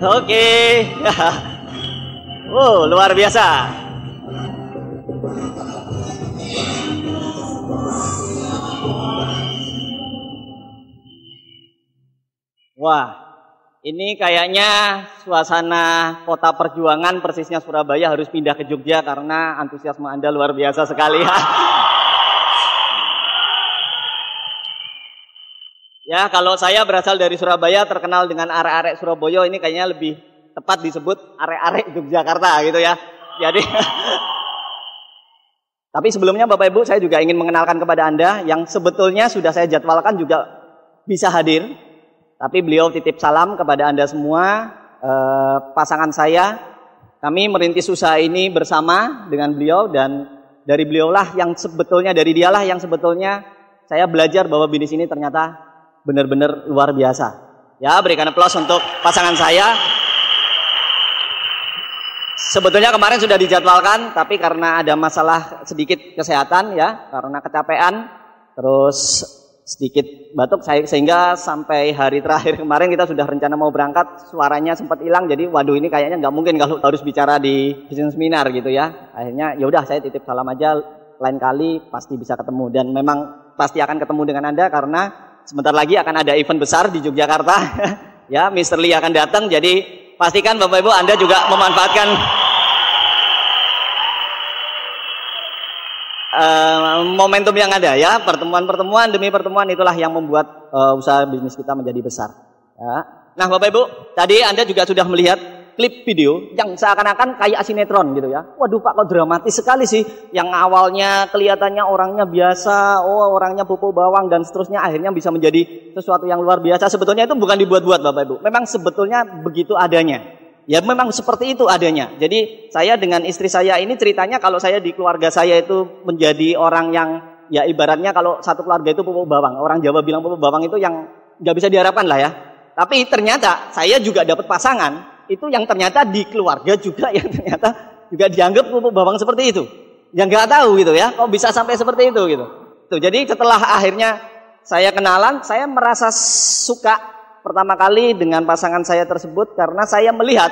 Oke. Oh, luar biasa. Wah, ini kayaknya suasana kota perjuangan persisnya Surabaya harus pindah ke Jogja karena antusiasme Anda luar biasa sekali. Ya, kalau saya berasal dari Surabaya, terkenal dengan arek-arek Surabaya, ini kayaknya lebih tepat disebut arek-arek Yogyakarta gitu ya. Jadi, tapi sebelumnya Bapak Ibu, saya juga ingin mengenalkan kepada Anda yang sebetulnya sudah saya jadwalkan juga bisa hadir. Tapi beliau titip salam kepada Anda semua, pasangan saya. Kami merintis usaha ini bersama dengan beliau dan dari beliaulah yang sebetulnya, dari dialah yang sebetulnya saya belajar bahwa bisnis ini ternyata benar-benar luar biasa. Ya, berikan aplaus untuk pasangan saya. Sebetulnya kemarin sudah dijadwalkan, tapi karena ada masalah sedikit kesehatan ya, karena kecapean, terus sedikit batuk, sehingga sampai hari terakhir kemarin kita sudah rencana mau berangkat, suaranya sempat hilang. Jadi, waduh ini kayaknya nggak mungkin kalau harus bicara di business seminar gitu ya. Akhirnya, ya udah saya titip salam aja, lain kali pasti bisa ketemu dan memang pasti akan ketemu dengan Anda karena sebentar lagi akan ada event besar di Yogyakarta. Ya, Mr. Lee akan datang. Jadi pastikan Bapak Ibu Anda juga memanfaatkan momentum yang ada ya. Pertemuan-pertemuan demi pertemuan itulah yang membuat usaha bisnis kita menjadi besar. Ya. Nah Bapak Ibu, tadi Anda juga sudah melihat klip video yang seakan-akan kayak sinetron gitu ya. Waduh Pak, kok dramatis sekali sih. Yang awalnya kelihatannya orangnya biasa, oh orangnya pupuk bawang dan seterusnya, akhirnya bisa menjadi sesuatu yang luar biasa. Sebetulnya itu bukan dibuat-buat Bapak Ibu. Memang sebetulnya begitu adanya. Ya memang seperti itu adanya. Jadi saya dengan istri saya ini ceritanya kalau saya di keluarga saya itu menjadi orang yang ya ibaratnya kalau satu keluarga itu pupuk bawang. Orang Jawa bilang pupuk bawang itu yang nggak bisa diharapkan lah ya. Tapi ternyata saya juga dapat pasangan itu yang ternyata di keluarga juga yang ternyata juga dianggap pupuk bawang seperti itu. Yang nggak tahu gitu ya, kok bisa sampai seperti itu gitu. Tuh, jadi setelah akhirnya saya kenalan, saya merasa suka pertama kali dengan pasangan saya tersebut karena saya melihat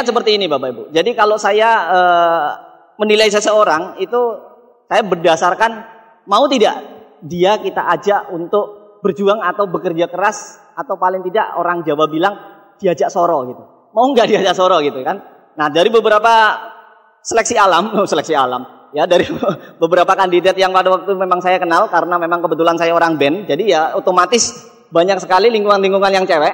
seperti ini Bapak Ibu. Jadi kalau saya menilai seseorang itu saya berdasarkan mau tidak dia kita ajak untuk berjuang atau bekerja keras atau paling tidak orang Jawa bilang diajak soro gitu. Mau nggak diajak soro gitu kan? Nah dari beberapa seleksi alam ya dari beberapa kandidat yang pada waktu memang saya kenal karena memang kebetulan saya orang band, jadi ya otomatis banyak sekali lingkungan-lingkungan yang cewek.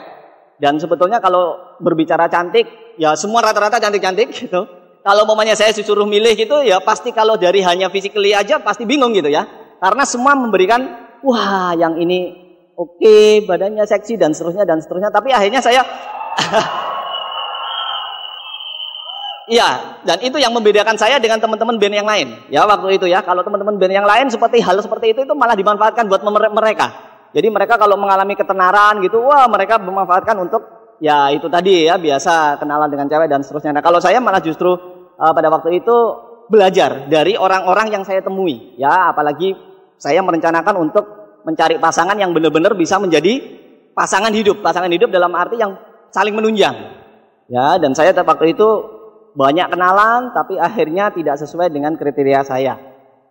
Dan sebetulnya kalau berbicara cantik, ya semua rata-rata cantik-cantik gitu. Kalau mamanya saya disuruh milih gitu, ya pasti kalau dari hanya physically aja pasti bingung gitu ya. Karena semua memberikan, wah yang ini oke, badannya seksi dan seterusnya. Tapi akhirnya saya iya, dan itu yang membedakan saya dengan teman-teman band yang lain. Ya, waktu itu ya, kalau teman-teman band yang lain hal seperti itu malah dimanfaatkan buat mereka. Jadi mereka kalau mengalami ketenaran gitu, wah mereka memanfaatkan untuk ya itu tadi ya, biasa kenalan dengan cewek dan seterusnya. Nah, kalau saya malah justru pada waktu itu belajar dari orang-orang yang saya temui. Ya, apalagi saya merencanakan untuk mencari pasangan yang benar-benar bisa menjadi pasangan hidup dalam arti yang saling menunjang. Ya, dan saya waktu itu banyak kenalan tapi akhirnya tidak sesuai dengan kriteria saya.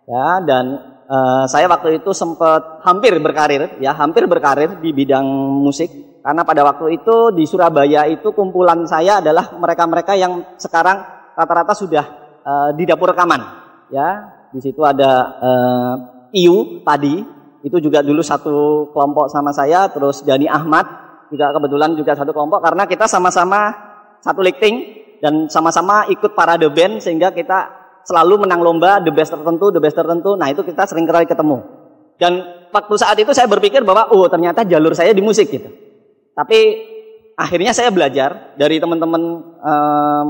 Ya, dan saya waktu itu sempat hampir berkarir di bidang musik karena pada waktu itu di Surabaya itu kumpulan saya adalah mereka-mereka yang sekarang rata-rata sudah di dapur rekaman. Ya, di situ ada Iu tadi itu juga dulu satu kelompok sama saya, terus Dani Ahmad juga kebetulan juga satu kelompok karena kita sama-sama satu lifting dan sama-sama ikut parade band sehingga kita selalu menang lomba the best tertentu. Nah itu kita sering kali ketemu. Dan waktu saat itu saya berpikir bahwa oh ternyata jalur saya di musik gitu. Tapi akhirnya saya belajar dari teman-teman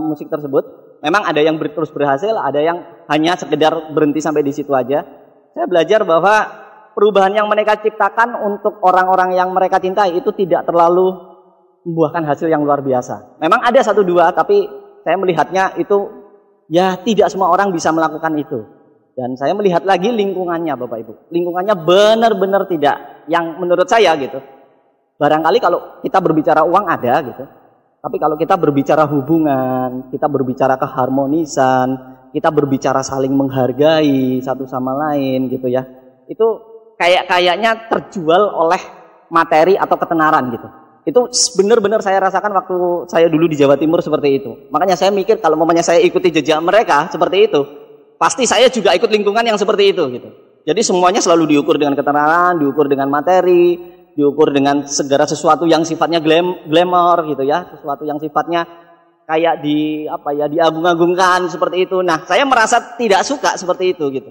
musik tersebut. Memang ada yang terus berhasil, ada yang hanya sekedar berhenti sampai di situ aja. Saya belajar bahwa perubahan yang mereka ciptakan untuk orang-orang yang mereka cintai itu tidak terlalu membuahkan hasil yang luar biasa. Memang ada satu dua, tapi saya melihatnya itu ya tidak semua orang bisa melakukan itu. Dan saya melihat lagi lingkungannya Bapak Ibu. Lingkungannya benar-benar tidak yang menurut saya gitu. Barangkali kalau kita berbicara uang ada gitu. Tapi kalau kita berbicara hubungan, kita berbicara keharmonisan, kita berbicara saling menghargai satu sama lain gitu ya. Itu kayaknya terjual oleh materi atau ketenaran gitu. Itu benar-benar saya rasakan waktu saya dulu di Jawa Timur seperti itu. Makanya saya mikir kalau mamanya saya ikuti jejak mereka seperti itu, pasti saya juga ikut lingkungan yang seperti itu gitu. Jadi semuanya selalu diukur dengan ketenaran, diukur dengan materi, diukur dengan segala sesuatu yang sifatnya glamour gitu ya, sesuatu yang sifatnya kayak diagung-agungkan seperti itu. Nah, saya merasa tidak suka seperti itu gitu.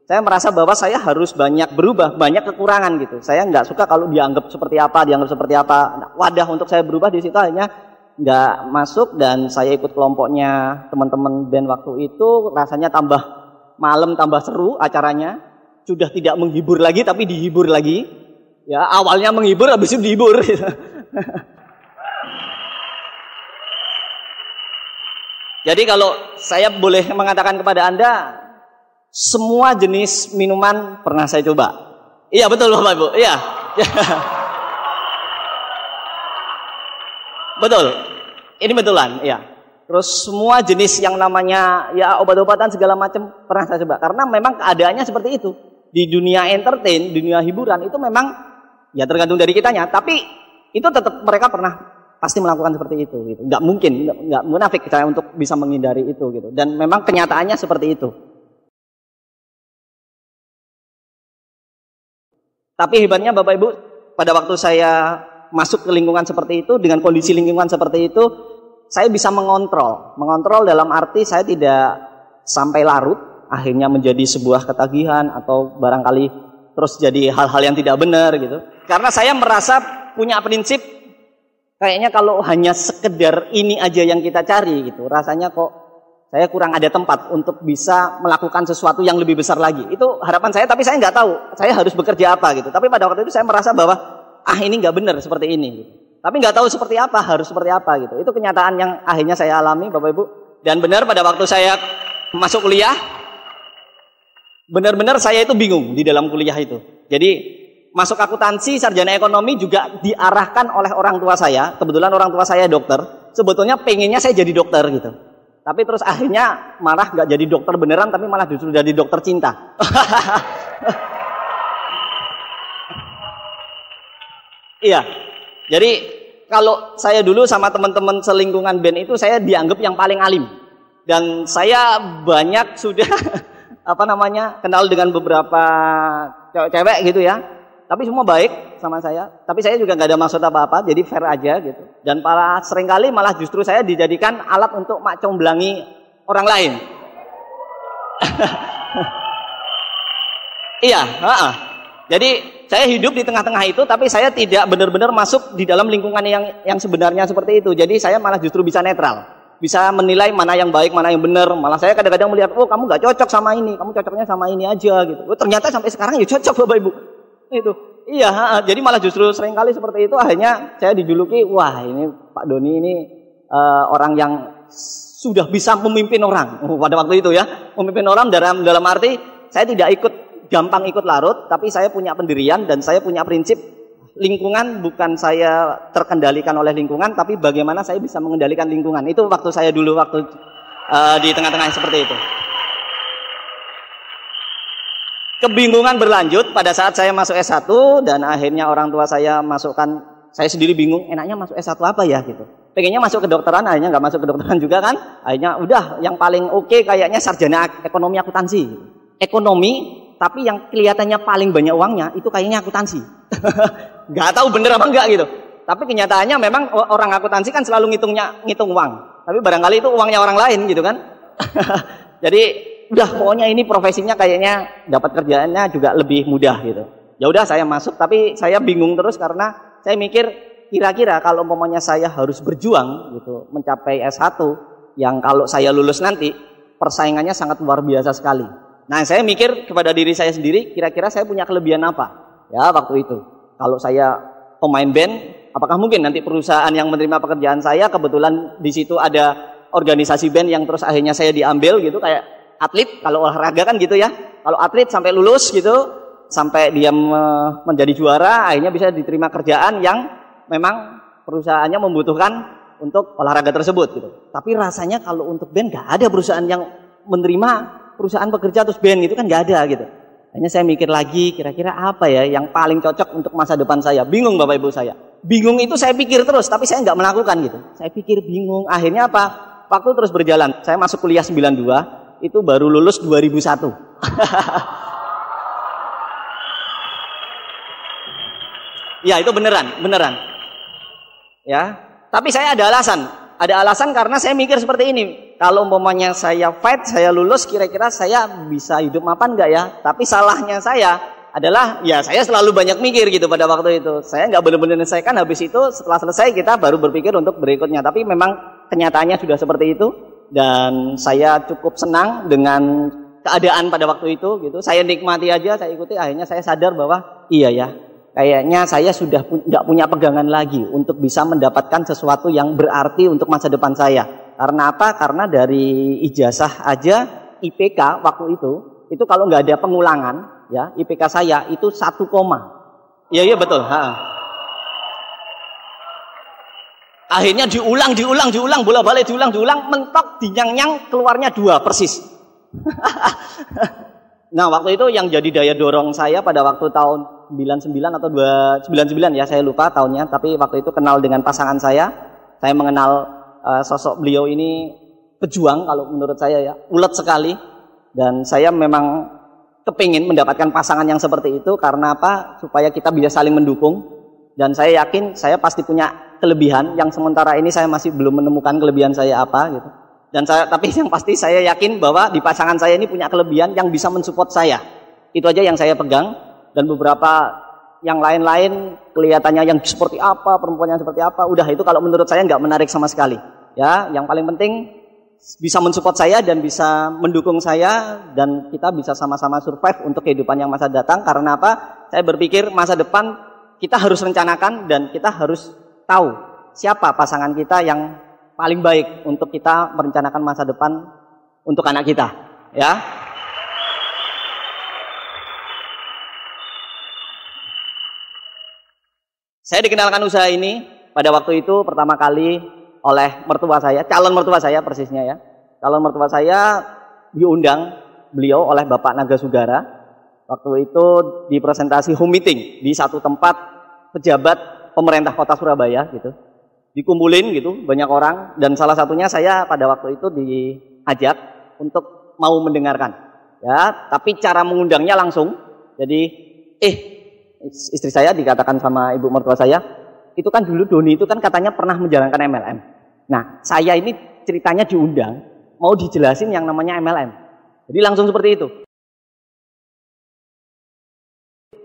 Saya merasa bahwa saya harus banyak berubah, banyak kekurangan gitu. Saya nggak suka kalau dianggap seperti apa. Nah, wadah untuk saya berubah di situ hanya nggak masuk, dan saya ikut kelompoknya teman-teman band waktu itu. Rasanya tambah malam tambah seru acaranya. Sudah tidak menghibur lagi tapi dihibur lagi. Ya, awalnya menghibur, habis itu dihibur. Jadi kalau saya boleh mengatakan kepada Anda, semua jenis minuman pernah saya coba. Iya betul Bapak Ibu, iya. Betul, ini betulan, iya. Terus semua jenis yang namanya ya obat-obatan segala macam pernah saya coba. Karena memang keadaannya seperti itu. Di dunia entertain, dunia hiburan itu memang ya tergantung dari kitanya. Tapi itu tetap mereka pernah pasti melakukan seperti itu. Gitu. Nggak mungkin, nggak munafik saya untuk bisa menghindari itu. Gitu. Dan memang kenyataannya seperti itu. Tapi hebatnya Bapak Ibu, pada waktu saya masuk ke lingkungan seperti itu, dengan kondisi lingkungan seperti itu, saya bisa mengontrol. Mengontrol dalam arti saya tidak sampai larut, akhirnya menjadi sebuah ketagihan atau barangkali terus jadi hal-hal yang tidak benar gitu. Karena saya merasa punya prinsip, kayaknya kalau hanya sekedar ini aja yang kita cari gitu, rasanya kok saya kurang ada tempat untuk bisa melakukan sesuatu yang lebih besar lagi. Itu harapan saya, tapi saya nggak tahu saya harus bekerja apa gitu. Tapi pada waktu itu saya merasa bahwa ini nggak benar seperti ini gitu. Tapi nggak tahu seperti apa, harus seperti apa gitu. Itu kenyataan yang akhirnya saya alami Bapak Ibu. Dan benar pada waktu saya masuk kuliah, benar-benar saya itu bingung di dalam kuliah itu. Jadi masuk akuntansi, sarjana ekonomi juga diarahkan oleh orang tua saya. Kebetulan orang tua saya dokter. Sebetulnya pengennya saya jadi dokter gitu. Tapi terus akhirnya malah nggak jadi dokter beneran, tapi malah justru jadi dokter cinta. Iya. Jadi kalau saya dulu sama teman-teman selingkungan band itu saya dianggap yang paling alim. Dan saya banyak sudah kenal dengan beberapa cewek gitu ya. Tapi semua baik sama saya. Tapi saya juga nggak ada maksud apa-apa, jadi fair aja gitu. Dan seringkali malah justru saya dijadikan alat untuk macombelangi orang lain. Iya, Jadi saya hidup di tengah-tengah itu, tapi saya tidak benar-benar masuk di dalam lingkungan yang sebenarnya seperti itu. Jadi saya malah justru bisa netral. Bisa menilai mana yang baik, mana yang benar. Malah saya kadang-kadang melihat, oh kamu nggak cocok sama ini, kamu cocoknya sama ini aja gitu. Oh, ternyata sampai sekarang ya cocok Bapak Ibu. Itu. Iya, jadi malah justru seringkali seperti itu akhirnya saya dijuluki, wah ini Pak Doni ini orang yang sudah bisa memimpin orang. Pada waktu itu ya, memimpin orang dalam arti saya tidak gampang ikut larut, tapi saya punya pendirian dan saya punya prinsip. Lingkungan bukan saya terkendalikan oleh lingkungan, tapi bagaimana saya bisa mengendalikan lingkungan. Itu waktu saya dulu waktu di tengah-tengah seperti itu. Kebingungan berlanjut pada saat saya masuk S1 dan akhirnya orang tua saya masukkan, saya sendiri bingung enaknya masuk S1 apa ya gitu. Pengennya masuk kedokteran, akhirnya nggak masuk kedokteran juga kan. Akhirnya udah yang paling oke kayaknya sarjana ekonomi akuntansi. Ekonomi tapi yang kelihatannya paling banyak uangnya itu kayaknya akuntansi. Nggak tahu bener apa enggak gitu. Tapi kenyataannya memang orang akuntansi kan selalu ngitung uang. Tapi barangkali itu uangnya orang lain gitu kan. Jadi udah pokoknya ini profesinya kayaknya dapat kerjaannya juga lebih mudah gitu. Ya udah saya masuk, tapi saya bingung terus karena saya mikir kira-kira kalau umpamanya saya harus berjuang gitu mencapai S1 yang kalau saya lulus nanti persaingannya sangat luar biasa sekali. Nah, saya mikir kepada diri saya sendiri, kira-kira saya punya kelebihan apa? Ya, waktu itu. Kalau saya pemain band, apakah mungkin nanti perusahaan yang menerima pekerjaan saya, kebetulan di situ ada organisasi band yang terus akhirnya saya diambil gitu, kayak atlet, kalau olahraga kan gitu ya. Kalau atlet sampai lulus gitu, sampai dia menjadi juara, akhirnya bisa diterima kerjaan yang memang perusahaannya membutuhkan untuk olahraga tersebut gitu. Tapi rasanya kalau untuk band nggak ada perusahaan yang menerima perusahaan pekerja terus band, itu kan nggak ada gitu. Hanya saya mikir lagi, kira-kira apa ya yang paling cocok untuk masa depan saya. Bingung Bapak Ibu saya. Bingung itu saya pikir terus, tapi saya nggak melakukan gitu. Saya pikir bingung. Akhirnya apa? Waktu terus berjalan. Saya masuk kuliah 92, itu baru lulus 2001. Ya itu beneran. Ya, tapi saya ada alasan. Ada alasan karena saya mikir seperti ini. Kalau umpamanya saya fight, saya lulus, kira-kira saya bisa hidup mapan nggak ya? Tapi salahnya saya adalah, ya saya selalu banyak mikir gitu pada waktu itu. Saya nggak benar-benar menyelesaikan, habis itu setelah selesai kita baru berpikir untuk berikutnya. Tapi memang kenyataannya sudah seperti itu. Dan saya cukup senang dengan keadaan pada waktu itu gitu. Saya nikmati aja, saya ikuti, akhirnya saya sadar bahwa iya ya, kayaknya saya sudah nggak punya pegangan lagi untuk bisa mendapatkan sesuatu yang berarti untuk masa depan saya. Karena apa? Karena dari ijazah aja IPK waktu itu kalau nggak ada pengulangan, ya IPK saya itu 1, iya betul. Akhirnya diulang, bola-balik diulang, mentok dinyang-nyang keluarnya 2 persis. Nah waktu itu yang jadi daya dorong saya pada waktu tahun 99 atau 99 ya, saya lupa tahunnya, tapi waktu itu kenal dengan pasangan saya mengenal sosok beliau ini pejuang kalau menurut saya ya, ulet sekali, dan saya memang kepingin mendapatkan pasangan yang seperti itu. Karena apa? Supaya kita bisa saling mendukung, dan saya yakin saya pasti punya kelebihan yang sementara ini saya masih belum menemukan kelebihan saya apa gitu. Tapi yang pasti saya yakin bahwa di pasangan saya ini punya kelebihan yang bisa mensupport saya. Itu aja yang saya pegang. Dan beberapa yang lain-lain kelihatannya yang seperti apa, perempuan yang seperti apa, udah itu kalau menurut saya nggak menarik sama sekali. Ya, yang paling penting bisa mensupport saya dan bisa mendukung saya, dan kita bisa sama-sama survive untuk kehidupan yang masa datang. Karena apa? Saya berpikir masa depan kita harus rencanakan, dan kita harus tahu siapa pasangan kita yang paling baik untuk kita merencanakan masa depan untuk anak kita. Ya. Saya dikenalkan usaha ini pada waktu itu pertama kali oleh mertua saya, calon mertua saya persisnya ya. Calon mertua saya diundang beliau oleh Bapak Naga Sugara. Waktu itu di presentasi home meeting di satu tempat pejabat pemerintah kota Surabaya gitu. Dikumpulin gitu banyak orang, dan salah satunya saya pada waktu itu diajak untuk mau mendengarkan. Ya, tapi cara mengundangnya langsung. Jadi istri saya dikatakan sama ibu mertua saya, itu kan dulu Doni itu kan katanya pernah menjalankan MLM. Nah, saya ini ceritanya diundang, mau dijelasin yang namanya MLM. Jadi langsung seperti itu.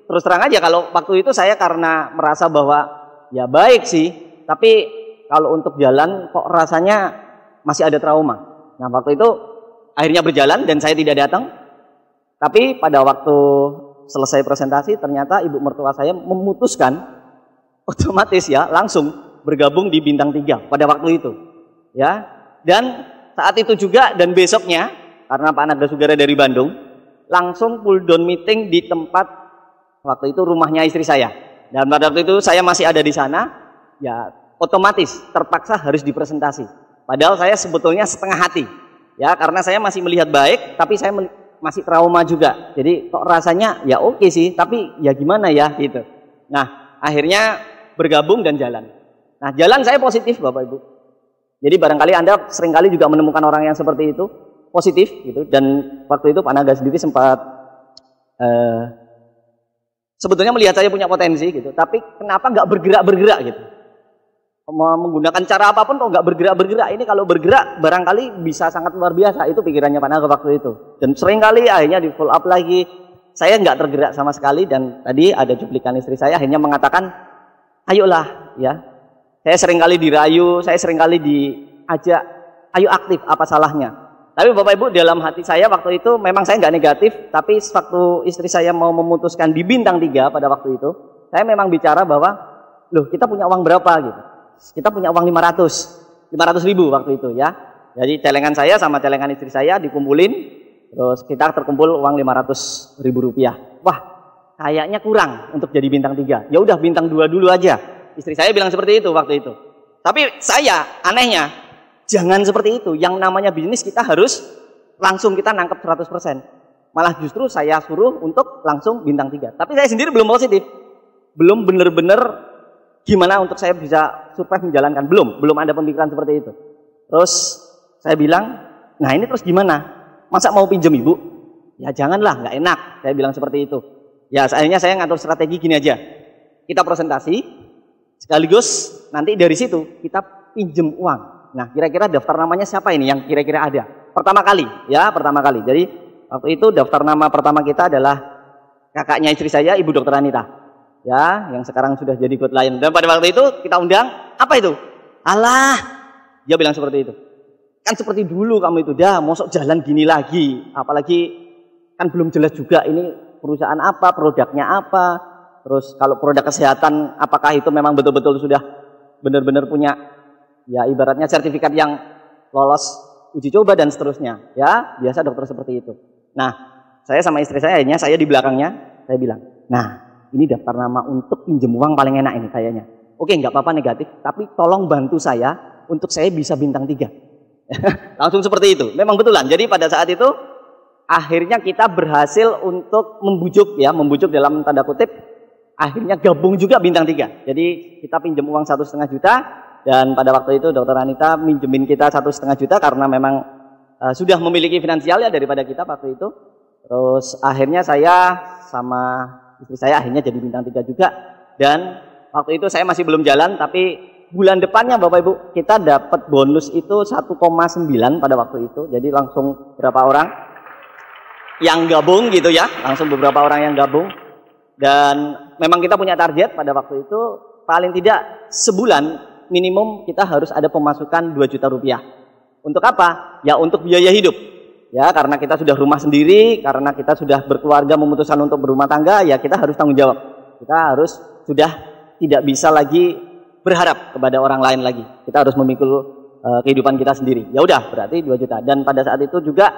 Terus terang aja kalau waktu itu saya karena merasa bahwa ya baik sih, tapi kalau untuk jalan kok rasanya masih ada trauma. Nah, waktu itu akhirnya berjalan dan saya tidak datang. Tapi pada waktu selesai presentasi ternyata ibu mertua saya memutuskan otomatis ya langsung bergabung di Bintang 3 pada waktu itu ya. Dan saat itu juga dan besoknya karena Pak Naga Sugara dari Bandung langsung pull down meeting di tempat waktu itu rumahnya istri saya, dan pada waktu itu saya masih ada di sana ya, otomatis terpaksa harus dipresentasi. Padahal saya sebetulnya setengah hati ya, karena saya masih melihat baik tapi saya masih trauma juga. Jadi kok rasanya ya oke sih, tapi ya gimana ya gitu. Nah, akhirnya bergabung dan jalan. Nah, jalan saya positif Bapak Ibu. Jadi barangkali Anda seringkali juga menemukan orang yang seperti itu, positif gitu. Dan waktu itu Pak Naga sendiri sempat sebetulnya melihat saya punya potensi gitu, tapi kenapa nggak bergerak gitu. Menggunakan cara apapun kok nggak bergerak. Ini kalau bergerak barangkali bisa sangat luar biasa. Itu pikirannya Pak Naga waktu itu. Dan seringkali akhirnya di follow up lagi. Saya nggak tergerak sama sekali, dan tadi ada cuplikan istri saya akhirnya mengatakan, ayolah ya. Saya seringkali dirayu, saya seringkali diajak, ayo aktif, apa salahnya. Tapi Bapak Ibu, dalam hati saya waktu itu memang saya nggak negatif, tapi waktu istri saya mau memutuskan di Bintang 3 pada waktu itu, saya memang bicara bahwa, loh kita punya uang berapa gitu. Kita punya uang 500 ribu waktu itu ya. Jadi celengan saya sama celengan istri saya dikumpulin, terus kita terkumpul uang 500 ribu rupiah. Wah, kayaknya kurang untuk jadi Bintang 3. Ya udah Bintang 2 dulu aja. Istri saya bilang seperti itu waktu itu. Tapi saya, anehnya, jangan seperti itu. Yang namanya bisnis kita harus langsung kita nangkep 100%. Malah justru saya suruh untuk langsung bintang 3. Tapi saya sendiri belum positif. Belum benar-benar gimana untuk saya bisa survive menjalankan. Belum ada pemikiran seperti itu. Terus saya bilang, nah ini terus gimana? Masa mau pinjem ibu? Ya janganlah, nggak enak. Saya bilang seperti itu. Ya akhirnya saya ngatur strategi gini aja. Kita presentasi, sekaligus nanti dari situ kita pinjem uang. Nah kira-kira daftar namanya siapa ini yang kira-kira ada? Pertama kali. Jadi waktu itu daftar nama pertama kita adalah kakaknya istri saya, Ibu Dr. Anita. Ya, yang sekarang sudah jadi good lion. Dan pada waktu itu kita undang, apa itu? Alah, dia bilang seperti itu. Kan seperti dulu kamu itu, dah mosok jalan gini lagi. Apalagi kan belum jelas juga ini perusahaan apa, produknya apa. Terus kalau produk kesehatan, apakah itu memang betul-betul sudah benar-benar punya, ya ibaratnya sertifikat yang lolos uji coba dan seterusnya. Ya, biasa dokter seperti itu. Nah, saya sama istri saya akhirnya saya di belakangnya, saya bilang, nah ini daftar nama untuk pinjem uang paling enak ini kayaknya. Oke, nggak apa-apa negatif, tapi tolong bantu saya untuk saya bisa bintang 3. Langsung seperti itu. Memang betulan. Jadi pada saat itu akhirnya kita berhasil untuk membujuk dalam tanda kutip, akhirnya gabung juga bintang 3. Jadi kita pinjem uang 1,5 juta dan pada waktu itu Dr. Anita minjemin kita 1,5 juta karena memang sudah memiliki finansial ya daripada kita waktu itu. Terus akhirnya saya sama istri saya akhirnya jadi bintang 3 juga. Dan waktu itu saya masih belum jalan, tapi bulan depannya Bapak Ibu kita dapat bonus itu 1,9 pada waktu itu. Jadi langsung berapa orang yang gabung gitu ya, langsung beberapa orang yang gabung. Dan memang kita punya target pada waktu itu paling tidak sebulan minimum kita harus ada pemasukan 2 juta rupiah. Untuk apa? Ya untuk biaya hidup. Ya karena kita sudah rumah sendiri, karena kita sudah berkeluarga memutuskan untuk berumah tangga, ya kita harus tanggung jawab. Kita harus sudah tidak bisa lagi berharap kepada orang lain lagi. Kita harus memikul kehidupan kita sendiri. Ya udah, berarti 2 juta. Dan pada saat itu juga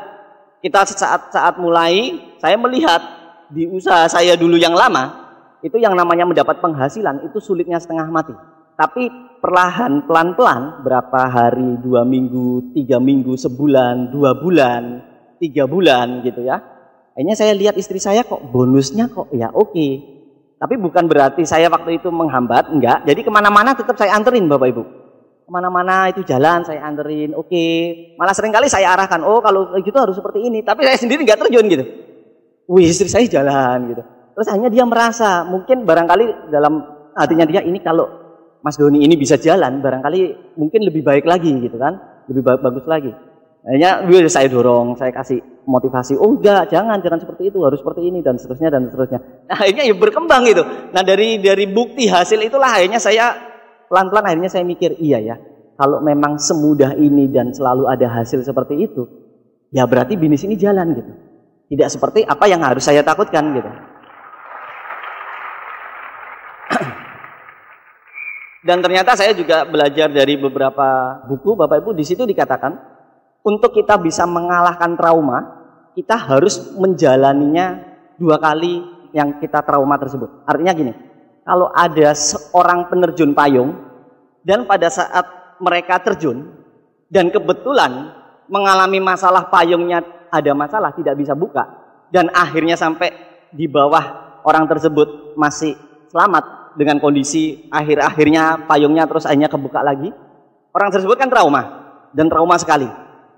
kita saat mulai, saya melihat di usaha saya dulu yang lama, itu yang namanya mendapat penghasilan itu sulitnya setengah mati. Tapi perlahan, pelan-pelan, berapa hari, 2 minggu, 3 minggu, sebulan, 2 bulan, 3 bulan gitu ya. Akhirnya saya lihat istri saya kok bonusnya kok ya oke. Tapi bukan berarti saya waktu itu menghambat, enggak. Jadi kemana-mana tetap saya anterin Bapak Ibu. Kemana-mana itu jalan saya anterin, oke. Malah seringkali saya arahkan, oh kalau gitu harus seperti ini. Tapi saya sendiri nggak terjun gitu. Wih istri saya jalan gitu. Terus akhirnya dia merasa, mungkin barangkali dalam hatinya dia ini kalau Mas Doni ini bisa jalan, barangkali mungkin lebih baik lagi gitu kan. Lebih bagus lagi. Akhirnya saya dorong, saya kasih motivasi, oh enggak, jangan seperti itu, harus seperti ini dan seterusnya dan seterusnya. Nah, akhirnya ya berkembang gitu. Nah dari bukti hasil itulah akhirnya saya pelan-pelan akhirnya saya mikir, iya ya, kalau memang semudah ini dan selalu ada hasil seperti itu, ya berarti bisnis ini jalan gitu. Tidak seperti apa yang harus saya takutkan gitu. Dan ternyata saya juga belajar dari beberapa buku, Bapak Ibu, di situ dikatakan untuk kita bisa mengalahkan trauma, kita harus menjalaninya 2 kali yang kita trauma tersebut. Artinya gini, kalau ada seorang penerjun payung dan pada saat mereka terjun dan kebetulan mengalami masalah payungnya ada masalah, tidak bisa buka dan akhirnya sampai di bawah orang tersebut masih selamat dengan kondisi akhirnya payungnya terus akhirnya kebuka lagi, orang tersebut kan trauma dan trauma sekali.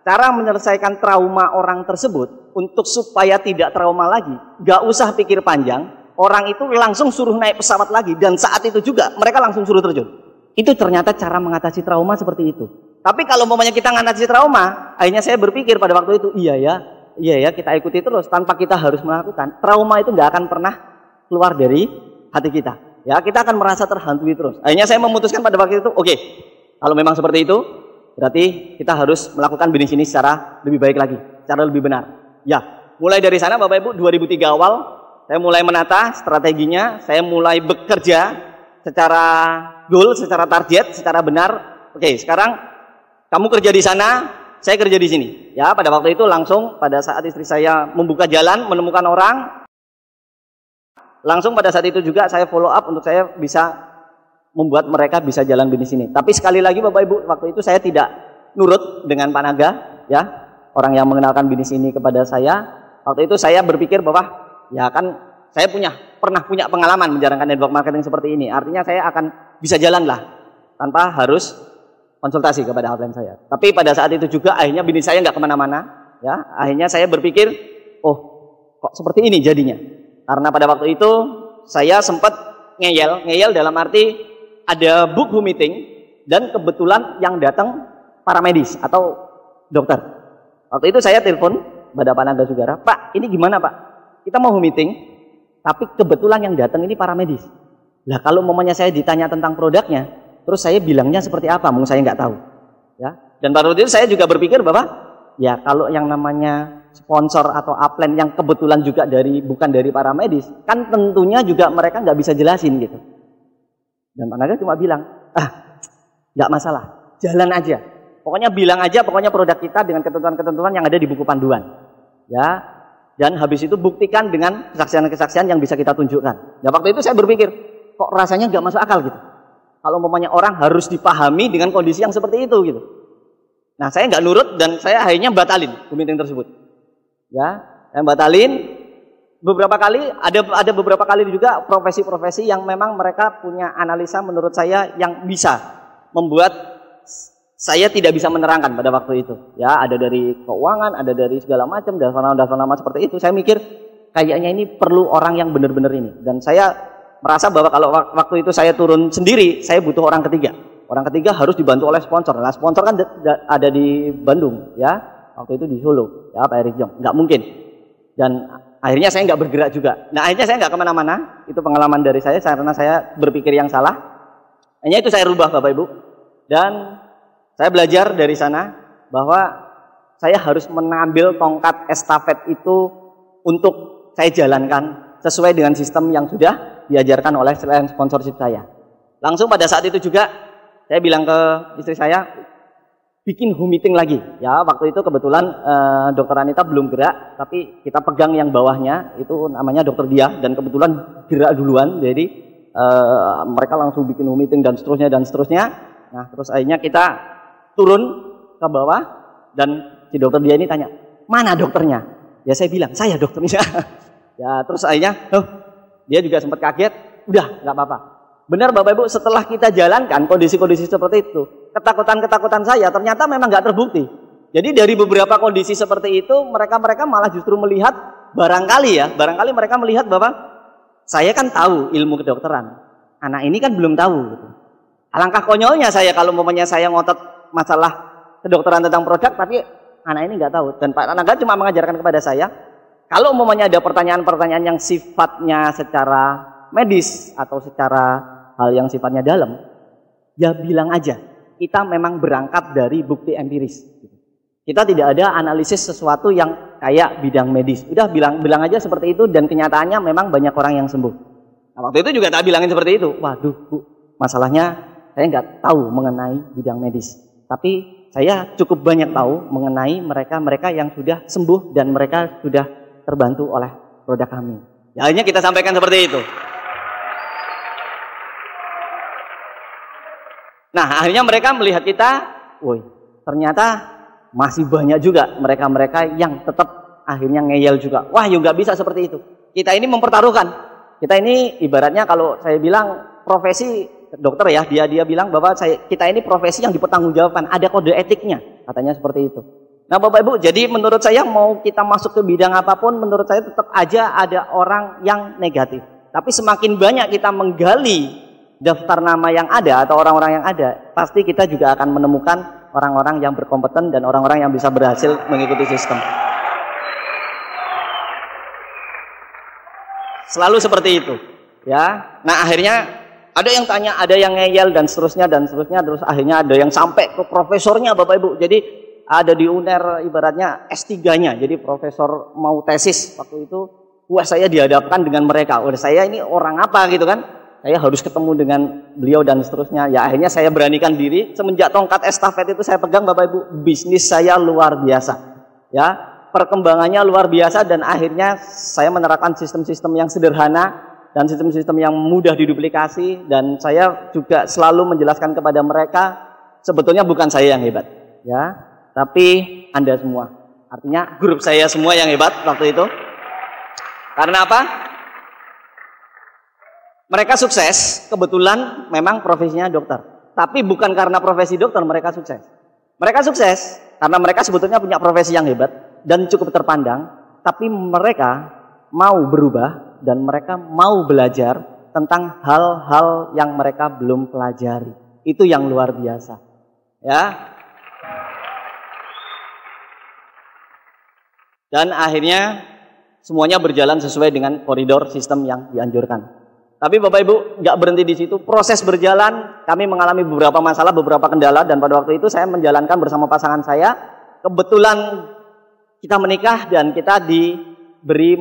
Cara menyelesaikan trauma orang tersebut untuk supaya tidak trauma lagi, gak usah pikir panjang, orang itu langsung suruh naik pesawat lagi dan saat itu juga mereka langsung suruh terjun. Itu ternyata cara mengatasi trauma seperti itu. Tapi kalau umpamanya kita mengatasi trauma, akhirnya saya berpikir pada waktu itu, iya ya kita ikuti terus tanpa kita harus melakukan. Trauma itu gak akan pernah keluar dari hati kita. Ya, kita akan merasa terhantui terus. Akhirnya saya memutuskan pada waktu itu, oke, kalau memang seperti itu, berarti kita harus melakukan bisnis ini secara lebih baik lagi, secara lebih benar. Ya, mulai dari sana Bapak Ibu, 2003 awal, saya mulai menata strateginya, saya mulai bekerja secara goal, secara target, secara benar. Oke, sekarang kamu kerja di sana, saya kerja di sini. Ya, pada waktu itu langsung pada saat istri saya membuka jalan, menemukan orang, langsung pada saat itu juga saya follow up untuk saya bisa membuat mereka bisa jalan bisnis ini. Tapi sekali lagi Bapak Ibu, waktu itu saya tidak nurut dengan Pak Naga, ya, orang yang mengenalkan bisnis ini kepada saya. Waktu itu saya berpikir bahwa ya kan saya pernah punya pengalaman menjalankan network marketing seperti ini. Artinya saya akan bisa jalan lah tanpa harus konsultasi kepada upline saya. Tapi pada saat itu juga akhirnya bisnis saya nggak kemana-mana, ya. Akhirnya saya berpikir, oh kok seperti ini jadinya. Karena pada waktu itu saya sempat ngeyel dalam arti ada book meeting dan kebetulan yang datang para medis atau dokter. Waktu itu saya telepon pada Pak Naga Sugara, Pak ini gimana Pak? Kita mau meeting, tapi kebetulan yang datang ini para medis. Lah kalau momennya saya ditanya tentang produknya, terus saya bilangnya seperti apa? Mungkin saya nggak tahu. Ya. Dan pada waktu itu saya juga berpikir bahwa ya kalau yang namanya sponsor atau upline yang kebetulan juga bukan dari para medis, kan tentunya juga mereka nggak bisa jelasin gitu. Dan Pak Naga cuma bilang, nggak masalah, jalan aja. Pokoknya bilang aja, pokoknya produk kita dengan ketentuan-ketentuan yang ada di buku panduan. Ya, dan habis itu buktikan dengan kesaksian-kesaksian yang bisa kita tunjukkan. Nah waktu itu saya berpikir, kok rasanya nggak masuk akal gitu. Kalau umpamanya orang harus dipahami dengan kondisi yang seperti itu gitu. Nah saya nggak nurut dan saya akhirnya batalin meeting tersebut. Ya, saya batalin. Beberapa kali ada beberapa kali juga profesi-profesi yang memang mereka punya analisa menurut saya yang bisa membuat saya tidak bisa menerangkan pada waktu itu. Ya, ada dari keuangan, ada dari segala macam, dasar nama seperti itu. Saya mikir kayaknya ini perlu orang yang benar-benar ini. Dan saya merasa bahwa kalau waktu itu saya turun sendiri, saya butuh orang ketiga. Orang ketiga harus dibantu oleh sponsor. Nah, sponsor kan ada di Bandung, ya. Waktu itu di Solo, ya Pak Erik Jong. Nggak mungkin. Dan akhirnya saya nggak bergerak juga. Nah akhirnya saya nggak kemana-mana. Itu pengalaman dari saya karena saya berpikir yang salah. Hanya itu saya rubah Bapak Ibu. Dan saya belajar dari sana bahwa saya harus mengambil tongkat estafet itu untuk saya jalankan sesuai dengan sistem yang sudah diajarkan oleh selain sponsorship saya. Langsung pada saat itu juga saya bilang ke istri saya, bikin home meeting lagi. Ya, waktu itu kebetulan Dokter Anita belum gerak, tapi kita pegang yang bawahnya, itu namanya Dokter Dia, dan kebetulan gerak duluan, jadi mereka langsung bikin home meeting dan seterusnya. Nah, terus akhirnya kita turun ke bawah, dan si Dokter Dia ini tanya, mana dokternya? Ya saya bilang, saya dokternya. Ya, terus akhirnya, dia juga sempat kaget, udah nggak apa-apa. Benar Bapak Ibu, setelah kita jalankan kondisi-kondisi seperti itu, ketakutan-ketakutan saya ternyata memang nggak terbukti. Jadi dari beberapa kondisi seperti itu, mereka malah justru melihat, barangkali mereka melihat bahwa saya kan tahu ilmu kedokteran, anak ini kan belum tahu. Gitu. Alangkah konyolnya saya kalau umpamanya saya ngotot masalah kedokteran tentang produk, tapi anak ini nggak tahu. Dan Pak Naga cuma mengajarkan kepada saya, kalau umpamanya ada pertanyaan-pertanyaan yang sifatnya secara medis atau secara hal yang sifatnya dalam, ya bilang aja. Kita memang berangkat dari bukti empiris. Kita tidak ada analisis sesuatu yang kayak bidang medis. Udah bilang aja seperti itu dan kenyataannya memang banyak orang yang sembuh. Nah, waktu itu juga tak bilangin seperti itu. Waduh Bu, masalahnya saya nggak tahu mengenai bidang medis. Tapi saya cukup banyak tahu mengenai mereka yang sudah sembuh dan mereka sudah terbantu oleh produk kami. Ya, akhirnya kita sampaikan seperti itu. Nah, akhirnya mereka melihat kita, woi, ternyata masih banyak juga mereka-mereka yang tetap akhirnya ngeyel juga. Wah, ya nggak bisa seperti itu. Kita ini mempertaruhkan. Kita ini ibaratnya kalau saya bilang profesi dokter ya, dia bilang bahwa kita ini profesi yang dipertanggungjawabkan, ada kode etiknya, katanya seperti itu. Nah, Bapak Ibu, jadi menurut saya mau kita masuk ke bidang apapun, menurut saya tetap aja ada orang yang negatif. Tapi semakin banyak kita menggali daftar nama yang ada atau orang-orang yang ada, pasti kita juga akan menemukan orang-orang yang berkompeten dan orang-orang yang bisa berhasil mengikuti sistem. Selalu seperti itu, ya. Nah, akhirnya ada yang tanya, ada yang ngeyel dan seterusnya, terus akhirnya ada yang sampai ke profesornya Bapak Ibu. Jadi ada di UNER ibaratnya S3-nya. Jadi profesor mau tesis waktu itu, wah saya dihadapkan dengan mereka. Wah, saya ini orang apa gitu kan? Saya harus ketemu dengan beliau dan seterusnya. Ya akhirnya saya beranikan diri. Semenjak tongkat estafet itu saya pegang Bapak Ibu, bisnis saya luar biasa. Ya, perkembangannya luar biasa dan akhirnya saya menerapkan sistem-sistem yang sederhana dan sistem-sistem yang mudah diduplikasi, dan saya juga selalu menjelaskan kepada mereka sebetulnya bukan saya yang hebat, ya, tapi Anda semua. Artinya grup saya semua yang hebat waktu itu. Karena apa? Mereka sukses, kebetulan memang profesinya dokter. Tapi bukan karena profesi dokter mereka sukses. Mereka sukses karena mereka sebetulnya punya profesi yang hebat dan cukup terpandang, tapi mereka mau berubah dan mereka mau belajar tentang hal-hal yang mereka belum pelajari. Itu yang luar biasa. Ya. Dan akhirnya semuanya berjalan sesuai dengan koridor sistem yang dianjurkan. Tapi Bapak Ibu nggak berhenti di situ. Proses berjalan, kami mengalami beberapa masalah, beberapa kendala, dan pada waktu itu saya menjalankan bersama pasangan saya. Kebetulan kita menikah dan kita diberi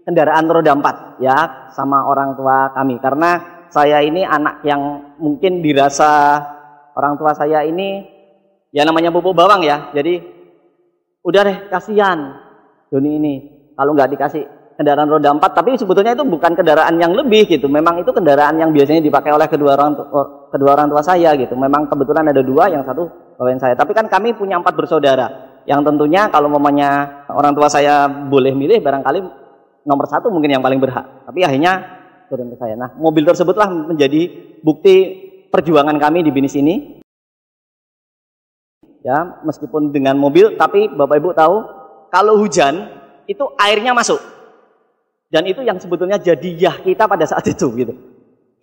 kendaraan roda 4 ya sama orang tua kami. Karena saya ini anak yang mungkin dirasa orang tua saya ini ya namanya pupuk bawang ya. Jadi udah deh kasihan Doni ini kalau nggak dikasih kendaraan roda 4, tapi sebetulnya itu bukan kendaraan yang lebih gitu. Memang itu kendaraan yang biasanya dipakai oleh kedua orang tua saya gitu. Memang kebetulan ada 2, yang satu bawain saya. Tapi kan kami punya 4 bersaudara. Yang tentunya kalau mamanya orang tua saya boleh milih, barangkali nomor 1 mungkin yang paling berhak. Tapi akhirnya turun ke saya. Nah, mobil tersebutlah menjadi bukti perjuangan kami di BINIS ini. Ya, meskipun dengan mobil, tapi Bapak Ibu tahu kalau hujan itu airnya masuk, dan itu yang sebetulnya jadiyah kita pada saat itu gitu.